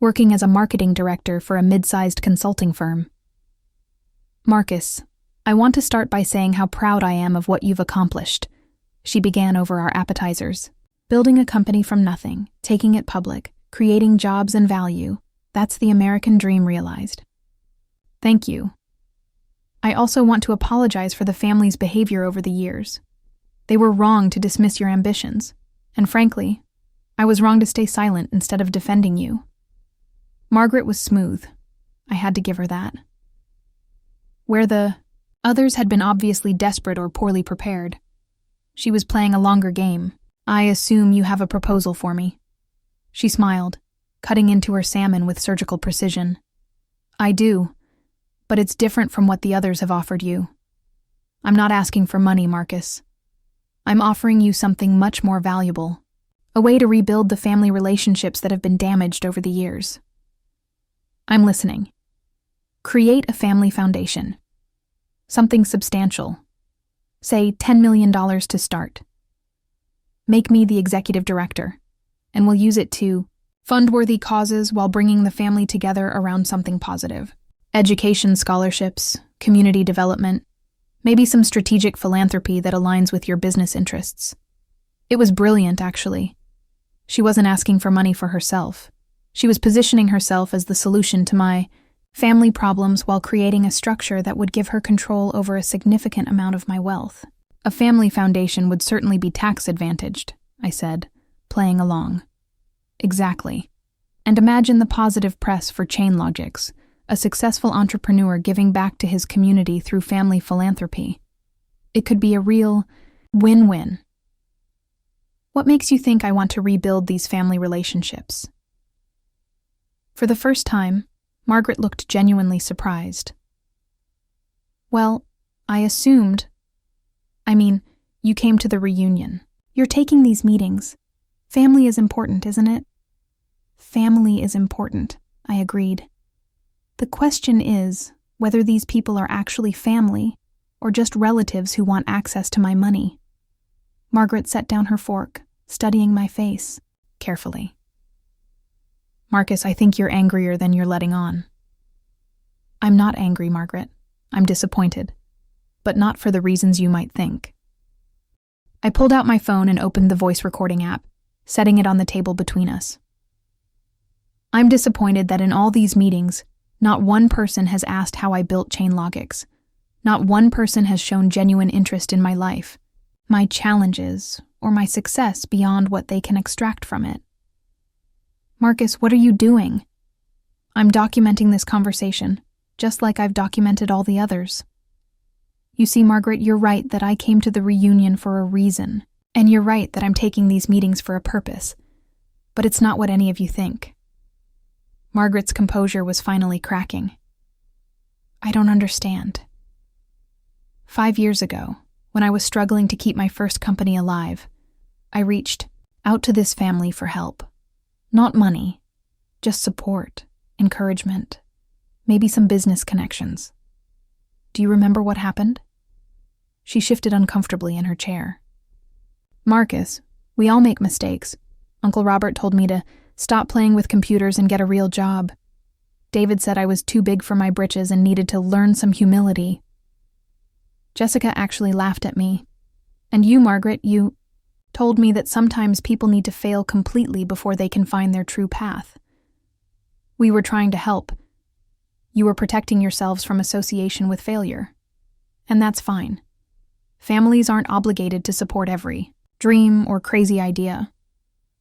working as a marketing director for a mid-sized consulting firm. Marcus, I want to start by saying how proud I am of what you've accomplished. She began over our appetizers. Building a company from nothing, taking it public, creating jobs and value, that's the American dream realized. Thank you. I also want to apologize for the family's behavior over the years. They were wrong to dismiss your ambitions, and frankly, I was wrong to stay silent instead of defending you. Margaret was smooth. I had to give her that. Where the others had been obviously desperate or poorly prepared, she was playing a longer game. I assume you have a proposal for me. She smiled, cutting into her salmon with surgical precision. I do, but it's different from what the others have offered you. I'm not asking for money, Marcus. I'm offering you something much more valuable, a way to rebuild the family relationships that have been damaged over the years. I'm listening. Create a family foundation. Something substantial. Say $10 million to start. Make me the executive director, and we'll use it to fund worthy causes while bringing the family together around something positive. Education scholarships, community development, maybe some strategic philanthropy that aligns with your business interests. It was brilliant, actually. She wasn't asking for money for herself. She was positioning herself as the solution to my family problems while creating a structure that would give her control over a significant amount of my wealth. A family foundation would certainly be tax-advantaged, I said, playing along. Exactly. And imagine the positive press for Chainlogics, a successful entrepreneur giving back to his community through family philanthropy. It could be a real win-win. What makes you think I want to rebuild these family relationships? For the first time, Margaret looked genuinely surprised. Well, you came to the reunion. You're taking these meetings. Family is important, isn't it? Family is important, I agreed. The question is whether these people are actually family or just relatives who want access to my money. Margaret set down her fork, studying my face carefully. Marcus, I think you're angrier than you're letting on. I'm not angry, Margaret. I'm disappointed, but not for the reasons you might think. I pulled out my phone and opened the voice recording app, setting it on the table between us. I'm disappointed that in all these meetings, not one person has asked how I built Chainlogics. Not one person has shown genuine interest in my life, my challenges, or my success beyond what they can extract from it. Marcus, what are you doing? I'm documenting this conversation, just like I've documented all the others. You see, Margaret, you're right that I came to the reunion for a reason, and you're right that I'm taking these meetings for a purpose, but it's not what any of you think. Margaret's composure was finally cracking. I don't understand. 5 years ago, when I was struggling to keep my first company alive, I reached out to this family for help. Not money, just support, encouragement, maybe some business connections. Do you remember what happened? She shifted uncomfortably in her chair. Marcus, we all make mistakes. Uncle Robert told me to stop playing with computers and get a real job. David said I was too big for my britches and needed to learn some humility. Jessica actually laughed at me. And you, Margaret, you told me that sometimes people need to fail completely before they can find their true path. We were trying to help. You were protecting yourselves from association with failure. And that's fine. Families aren't obligated to support every dream or crazy idea.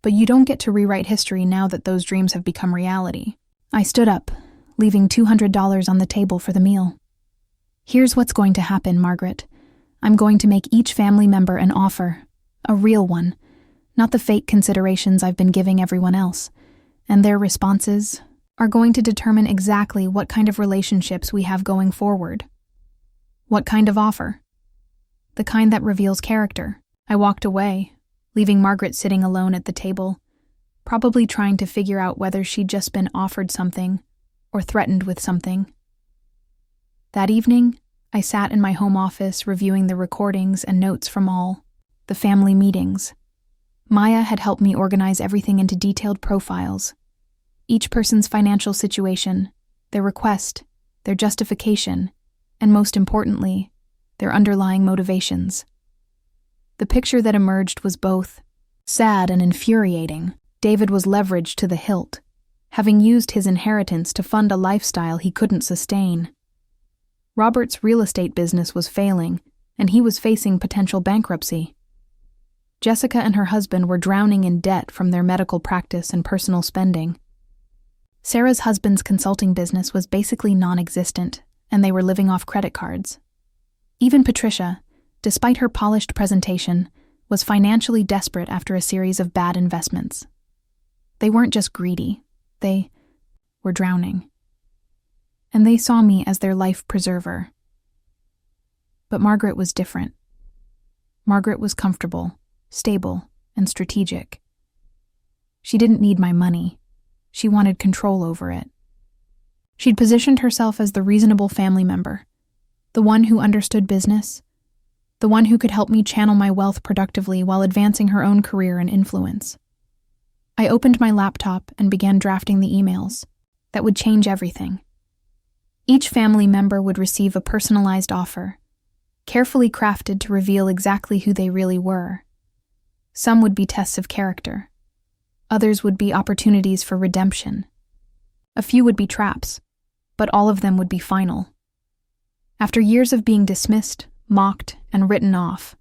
But you don't get to rewrite history now that those dreams have become reality. I stood up, leaving $200 on the table for the meal. Here's what's going to happen, Margaret. I'm going to make each family member an offer, a real one, not the fake considerations I've been giving everyone else. And their responses are going to determine exactly what kind of relationships we have going forward. What kind of offer? The kind that reveals character. I walked away, leaving Margaret sitting alone at the table, probably trying to figure out whether she'd just been offered something or threatened with something. That evening, I sat in my home office reviewing the recordings and notes from all the family meetings. Maya had helped me organize everything into detailed profiles. Each person's financial situation, their request, their justification, and most importantly, their underlying motivations. The picture that emerged was both sad and infuriating. David was leveraged to the hilt, having used his inheritance to fund a lifestyle he couldn't sustain. Robert's real estate business was failing, and he was facing potential bankruptcy. Jessica and her husband were drowning in debt from their medical practice and personal spending. Sarah's husband's consulting business was basically non-existent, and they were living off credit cards. Even Patricia, despite her polished presentation, was financially desperate after a series of bad investments. They weren't just greedy, they were drowning. And they saw me as their life preserver. But Margaret was different. Margaret was comfortable, stable, and strategic. She didn't need my money. She wanted control over it. She'd positioned herself as the reasonable family member, the one who understood business, the one who could help me channel my wealth productively while advancing her own career and influence. I opened my laptop and began drafting the emails that would change everything. Each family member would receive a personalized offer, carefully crafted to reveal exactly who they really were. Some would be tests of character. Others would be opportunities for redemption. A few would be traps, but all of them would be final. After years of being dismissed, mocked, and written off,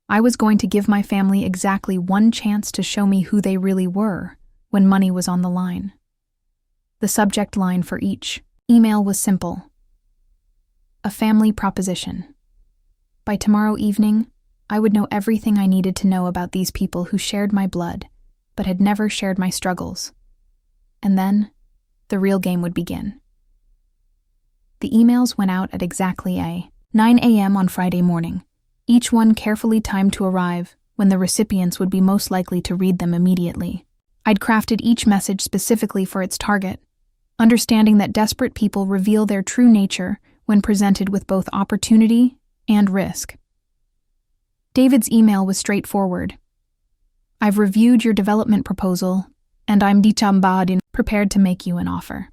I was going to give my family exactly one chance to show me who they really were when money was on the line. The subject line for each email was simple: a family proposition. By tomorrow evening, I would know everything I needed to know about these people who shared my blood, but had never shared my struggles. And then, the real game would begin. The emails went out at exactly 9 a.m. on Friday morning, each one carefully timed to arrive when the recipients would be most likely to read them immediately. I'd crafted each message specifically for its target, understanding that desperate people reveal their true nature when presented with both opportunity and risk. David's email was straightforward. I've reviewed your development proposal, and I'm prepared to make you an offer.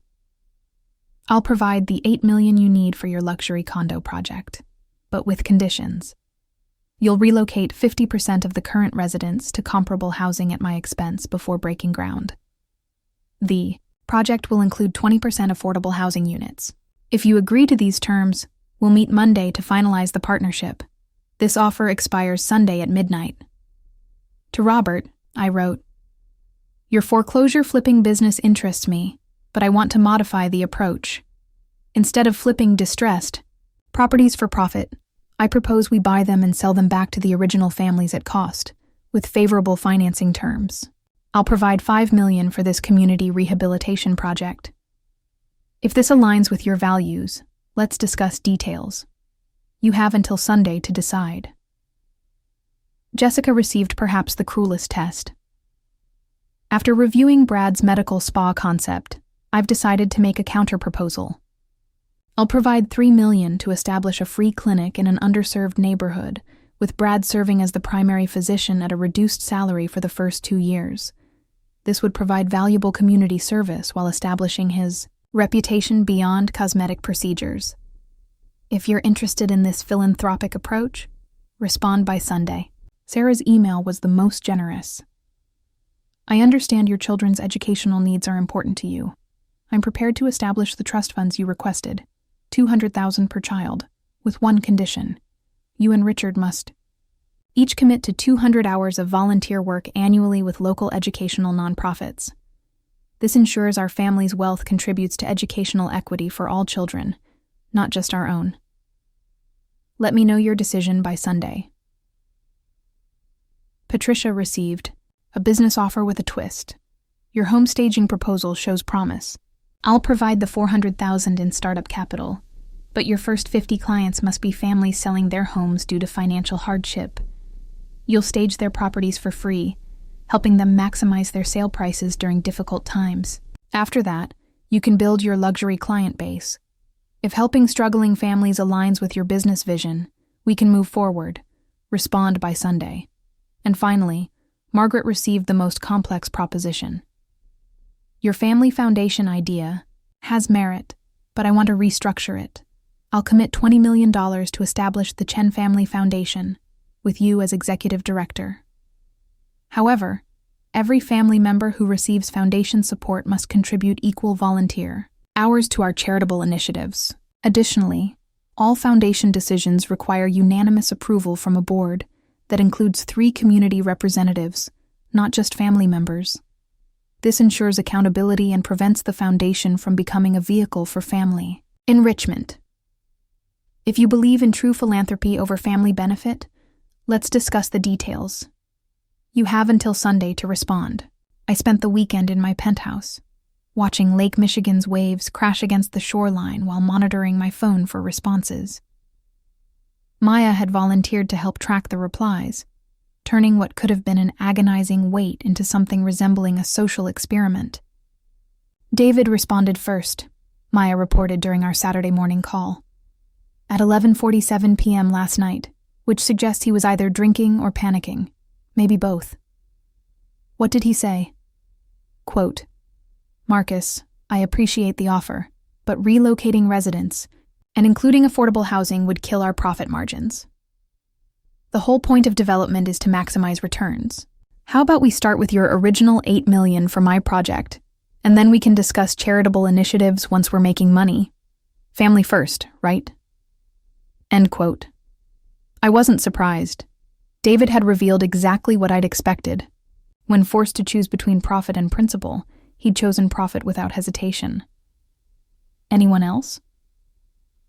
I'll provide the $8 million you need for your luxury condo project, but with conditions. You'll relocate 50% of the current residents to comparable housing at my expense before breaking ground. The project will include 20% affordable housing units. If you agree to these terms, we'll meet Monday to finalize the partnership. This offer expires Sunday at midnight. To Robert, I wrote, your foreclosure flipping business interests me, but I want to modify the approach. Instead of flipping distressed properties for profit, I propose we buy them and sell them back to the original families at cost, with favorable financing terms. I'll provide $5 million for this community rehabilitation project. If this aligns with your values, let's discuss details. You have until Sunday to decide. Jessica received perhaps the cruelest test. After reviewing Brad's medical spa concept, I've decided to make a counterproposal. I'll provide $3 million to establish a free clinic in an underserved neighborhood, with Brad serving as the primary physician at a reduced salary for the first 2 years. This would provide valuable community service while establishing his reputation beyond cosmetic procedures. If you're interested in this philanthropic approach, respond by Sunday. Sarah's email was the most generous. I understand your children's educational needs are important to you. I'm prepared to establish the trust funds you requested, $200,000 per child, with one condition. You and Richard must each commit to 200 hours of volunteer work annually with local educational nonprofits. This ensures our family's wealth contributes to educational equity for all children, not just our own. Let me know your decision by Sunday. Patricia received a business offer with a twist. Your home staging proposal shows promise. I'll provide the $400,000 in startup capital, but your first 50 clients must be families selling their homes due to financial hardship. You'll stage their properties for free, helping them maximize their sale prices during difficult times. After that, you can build your luxury client base. If helping struggling families aligns with your business vision, we can move forward. Respond by Sunday. And finally, Margaret received the most complex proposition. Your family foundation idea has merit, but I want to restructure it. I'll commit $20 million to establish the Chen Family Foundation, with you as executive director. However, every family member who receives foundation support must contribute equal volunteer hours to our charitable initiatives. Additionally, All foundation decisions require unanimous approval from a board that includes 3 community representatives, not just family members. This ensures accountability and prevents the foundation from becoming a vehicle for family enrichment. If you believe in true philanthropy over family benefit, let's discuss the details. You have until Sunday to respond. I spent the weekend in my penthouse, watching Lake Michigan's waves crash against the shoreline while monitoring my phone for responses. Maya had volunteered to help track the replies, turning what could have been an agonizing wait into something resembling a social experiment. David responded first, Maya reported during our Saturday morning call. At 11:47 p.m. last night, which suggests he was either drinking or panicking, maybe both. What did he say? Quote, Marcus, I appreciate the offer, but relocating residents and including affordable housing would kill our profit margins. The whole point of development is to maximize returns. How about we start with your original $8 million for my project, and then we can discuss charitable initiatives once we're making money. Family first, right? End quote. I wasn't surprised. David had revealed exactly what I'd expected. When forced to choose between profit and principle, he'd chosen profit without hesitation. Anyone else?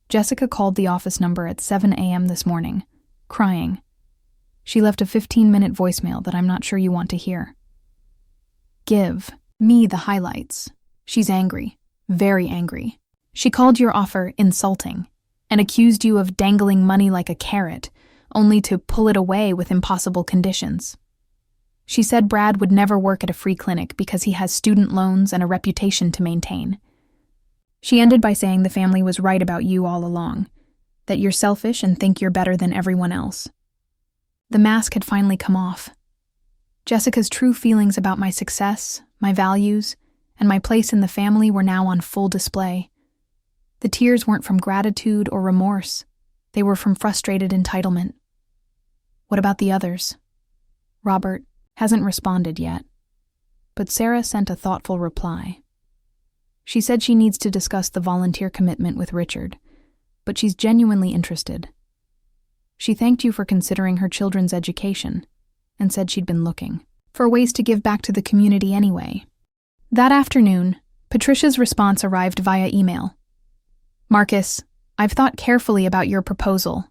Jessica called the office number at 7 a.m. this morning, crying. She left a 15-minute voicemail that I'm not sure you want to hear. Give me the highlights. She's angry, very angry. She called your offer insulting and accused you of dangling money like a carrot, only to pull it away with impossible conditions. She said Brad would never work at a free clinic because he has student loans and a reputation to maintain. She ended by saying the family was right about you all along, that you're selfish and think you're better than everyone else. The mask had finally come off. Jessica's true feelings about my success, my values, and my place in the family were now on full display. The tears weren't from gratitude or remorse. They were from frustrated entitlement. What about the others? Robert hasn't responded yet, but Sarah sent a thoughtful reply. She said she needs to discuss the volunteer commitment with Richard, but she's genuinely interested. She thanked you for considering her children's education and said she'd been looking for ways to give back to the community anyway. That afternoon, Patricia's response arrived via email. Marcus, I've thought carefully about your proposal,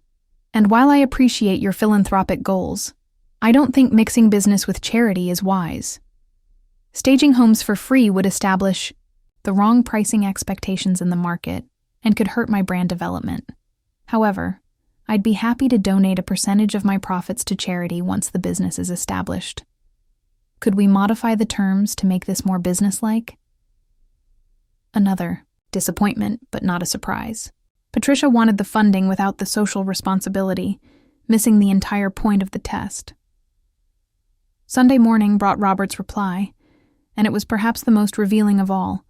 and while I appreciate your philanthropic goals, I don't think mixing business with charity is wise. Staging homes for free would establish the wrong pricing expectations in the market and could hurt my brand development. However, I'd be happy to donate a percentage of my profits to charity once the business is established. Could we modify the terms to make this more businesslike? Another disappointment, but not a surprise. Patricia wanted the funding without the social responsibility, missing the entire point of the test. Sunday morning brought Robert's reply, and it was perhaps the most revealing of all.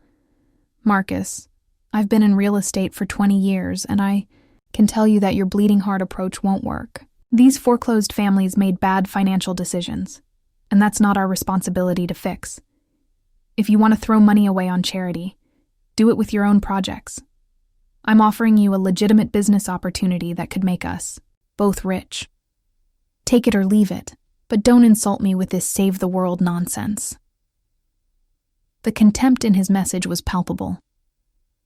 Marcus, I've been in real estate for 20 years, and I can tell you that your bleeding heart approach won't work. These foreclosed families made bad financial decisions, and that's not our responsibility to fix. If you want to throw money away on charity, do it with your own projects. I'm offering you a legitimate business opportunity that could make us both rich. Take it or leave it, but don't insult me with this save the world nonsense. The contempt in his message was palpable.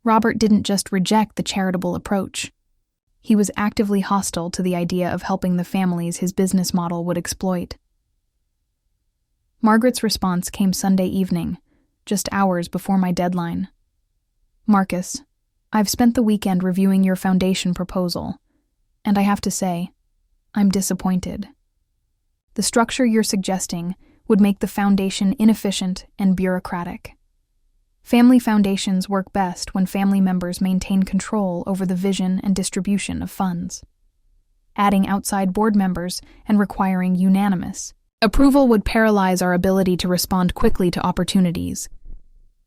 Robert didn't just reject the charitable approach. He was actively hostile to the idea of helping the families his business model would exploit. Margaret's response came Sunday evening, just hours before my deadline. Marcus, I've spent the weekend reviewing your foundation proposal, and I have to say, I'm disappointed. The structure you're suggesting would make the foundation inefficient and bureaucratic. Family foundations work best when family members maintain control over the vision and distribution of funds. Adding outside board members and requiring unanimous approval would paralyze our ability to respond quickly to opportunities.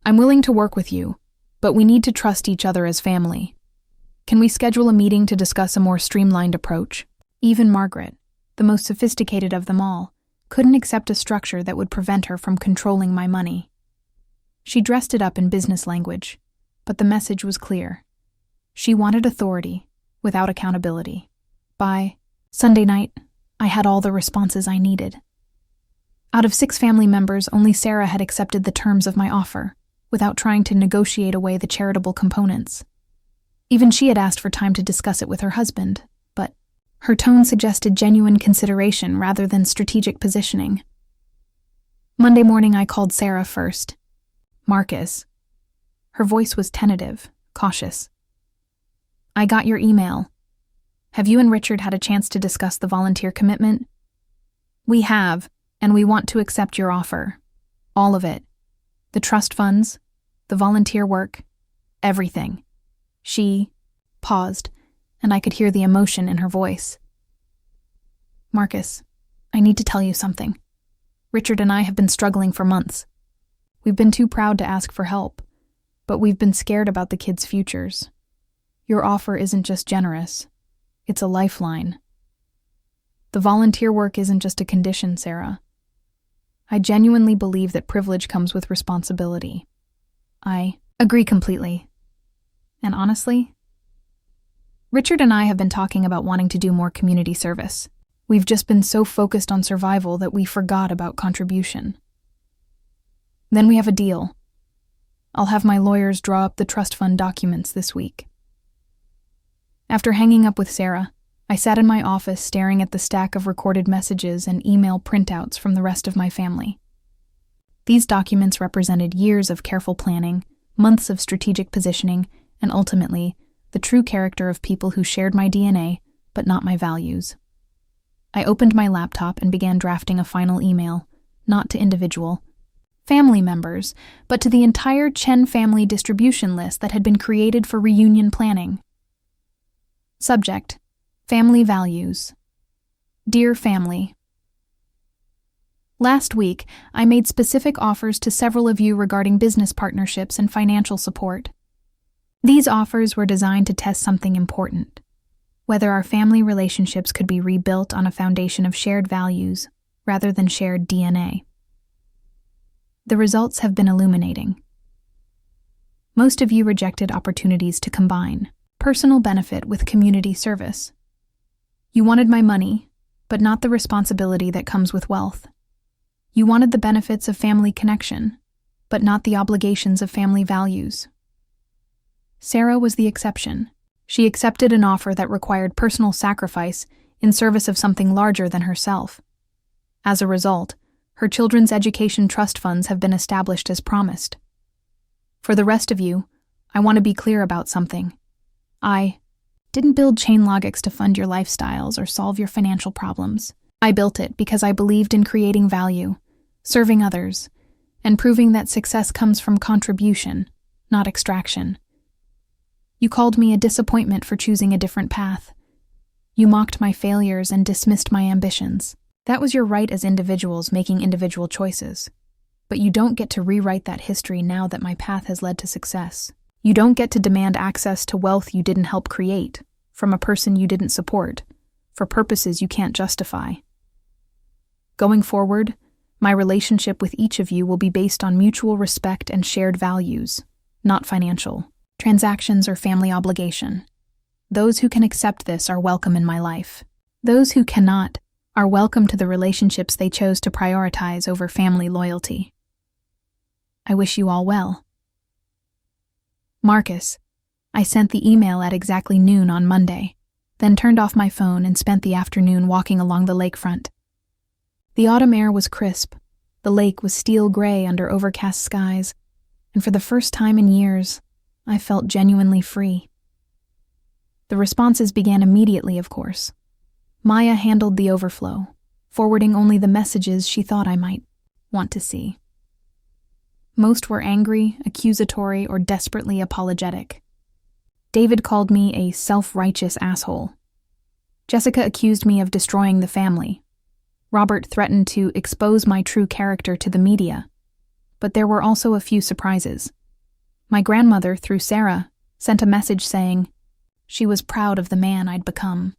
I'm willing to work with you, but we need to trust each other as family. Can we schedule a meeting to discuss a more streamlined approach? Even Margaret, the most sophisticated of them all, couldn't accept a structure that would prevent her from controlling my money. She dressed it up in business language, but the message was clear. She wanted authority without accountability. By Sunday night, I had all the responses I needed. Out of 6 family members, only Sarah had accepted the terms of my offer, without trying to negotiate away the charitable components. Even she had asked for time to discuss it with her husband, but her tone suggested genuine consideration rather than strategic positioning. Monday morning, I called Sarah first. Marcus. Her voice was tentative, cautious. I got your email. Have you and Richard had a chance to discuss the volunteer commitment? We have, and we want to accept your offer. All of it. The trust funds, the volunteer work, everything. She paused, and I could hear the emotion in her voice. Marcus, I need to tell you something. Richard and I have been struggling for months. We've been too proud to ask for help, but we've been scared about the kids' futures. Your offer isn't just generous, it's a lifeline. The volunteer work isn't just a condition, Sarah. I genuinely believe that privilege comes with responsibility. I agree completely. And honestly, Richard and I have been talking about wanting to do more community service. We've just been so focused on survival that we forgot about contribution. Then we have a deal. I'll have my lawyers draw up the trust fund documents this week. After hanging up with Sarah, I sat in my office staring at the stack of recorded messages and email printouts from the rest of my family. These documents represented years of careful planning, months of strategic positioning, and ultimately, the true character of people who shared my DNA, but not my values. I opened my laptop and began drafting a final email, not to individual family members, but to the entire Chen family distribution list that had been created for reunion planning. Subject: Family Values. Dear Family, last week, I made specific offers to several of you regarding business partnerships and financial support. These offers were designed to test something important: whether our family relationships could be rebuilt on a foundation of shared values rather than shared DNA. The results have been illuminating. Most of you rejected opportunities to combine personal benefit with community service. You wanted my money, but not the responsibility that comes with wealth. You wanted the benefits of family connection, but not the obligations of family values. Sarah was the exception. She accepted an offer that required personal sacrifice in service of something larger than herself. As a result, her children's education trust funds have been established as promised. For the rest of you, I want to be clear about something. I didn't build Chainlogics to fund your lifestyles or solve your financial problems. I built it because I believed in creating value, serving others, and proving that success comes from contribution, not extraction. You called me a disappointment for choosing a different path. You mocked my failures and dismissed my ambitions. That was your right as individuals making individual choices. But you don't get to rewrite that history now that my path has led to success. You don't get to demand access to wealth you didn't help create, from a person you didn't support, for purposes you can't justify. Going forward, my relationship with each of you will be based on mutual respect and shared values, not financial transactions or family obligation. Those who can accept this are welcome in my life. Those who cannot are welcome to the relationships they chose to prioritize over family loyalty. I wish you all well. Marcus. I sent the email at exactly noon on Monday, then turned off my phone and spent the afternoon walking along the lakefront. The autumn air was crisp, the lake was steel gray under overcast skies, and for the first time in years, I felt genuinely free. The responses began immediately, of course. Maya handled the overflow, forwarding only the messages she thought I might want to see. Most were angry, accusatory, or desperately apologetic. David called me a self-righteous asshole. Jessica accused me of destroying the family. Robert threatened to expose my true character to the media. But there were also a few surprises. My grandmother, through Sarah, sent a message saying she was proud of the man I'd become.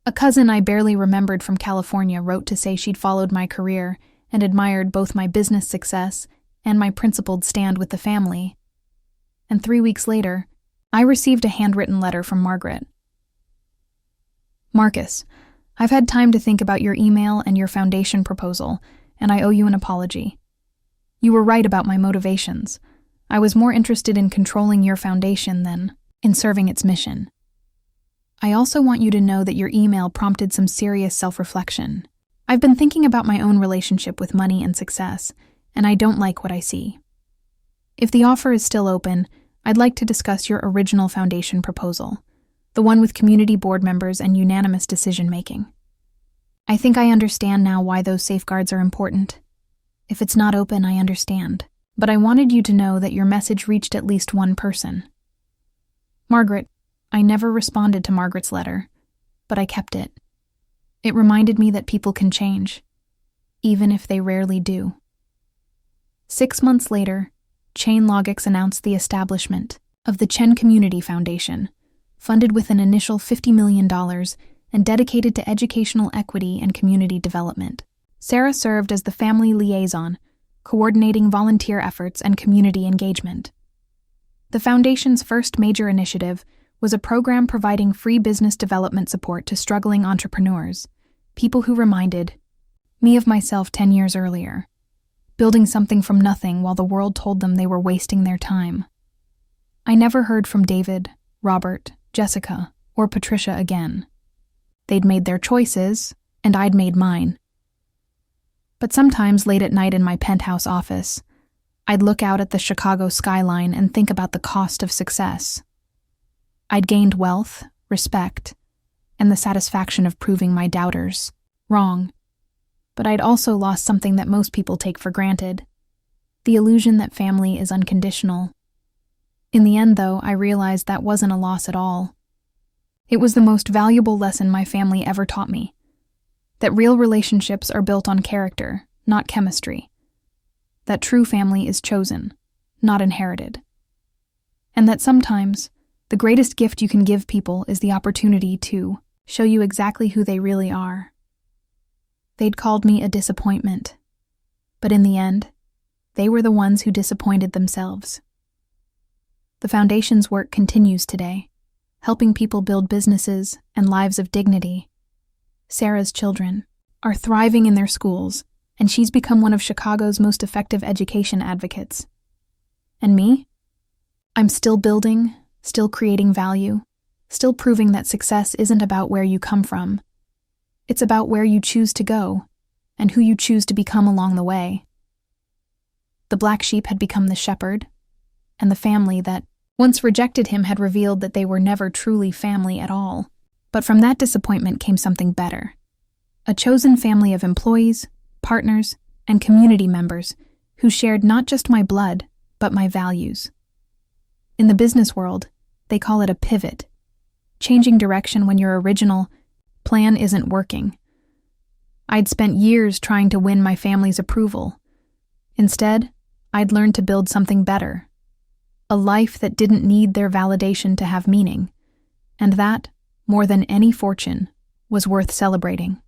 A cousin I barely remembered from California wrote to say she'd followed my career and admired both my business success and my principled stand with the family. And 3 weeks later, I received a handwritten letter from Margaret. Marcus, I've had time to think about your email and your foundation proposal, and I owe you an apology. You were right about my motivations. I was more interested in controlling your foundation than in serving its mission. I also want you to know that your email prompted some serious self-reflection. I've been thinking about my own relationship with money and success, and I don't like what I see. If the offer is still open, I'd like to discuss your original foundation proposal, the one with community board members and unanimous decision-making. I think I understand now why those safeguards are important. If it's not open, I understand, but I wanted you to know that your message reached at least one person. Margaret, I never responded to Margaret's letter, but I kept it. It reminded me that people can change, even if they rarely do. 6 months later, Chainlogix announced the establishment of the Chen Community Foundation, funded with an initial $50 million and dedicated to educational equity and community development. Sarah served as the family liaison, coordinating volunteer efforts and community engagement. The foundation's first major initiative was a program providing free business development support to struggling entrepreneurs, people who reminded me of myself 10 years earlier, building something from nothing while the world told them they were wasting their time. I never heard from David, Robert, Jessica, or Patricia again. They'd made their choices, and I'd made mine. But sometimes late at night in my penthouse office, I'd look out at the Chicago skyline and think about the cost of success. I'd gained wealth, respect, and the satisfaction of proving my doubters wrong. But I'd also lost something that most people take for granted, the illusion that family is unconditional. In the end, though, I realized that wasn't a loss at all. It was the most valuable lesson my family ever taught me, that real relationships are built on character, not chemistry, that true family is chosen, not inherited, and that sometimes the greatest gift you can give people is the opportunity to show you exactly who they really are. They'd called me a disappointment, but in the end, they were the ones who disappointed themselves. The Foundation's work continues today, helping people build businesses and lives of dignity. Sarah's children are thriving in their schools, and she's become one of Chicago's most effective education advocates. And me? I'm still building, still creating value, still proving that success isn't about where you come from. It's about where you choose to go and who you choose to become along the way. The black sheep had become the shepherd, and the family that once rejected him had revealed that they were never truly family at all. But from that disappointment came something better. A chosen family of employees, partners, and community members who shared not just my blood, but my values. In the business world, they call it a pivot, changing direction when your original plan isn't working. I'd spent years trying to win my family's approval. Instead, I'd learned to build something better, a life that didn't need their validation to have meaning, and that, more than any fortune, was worth celebrating.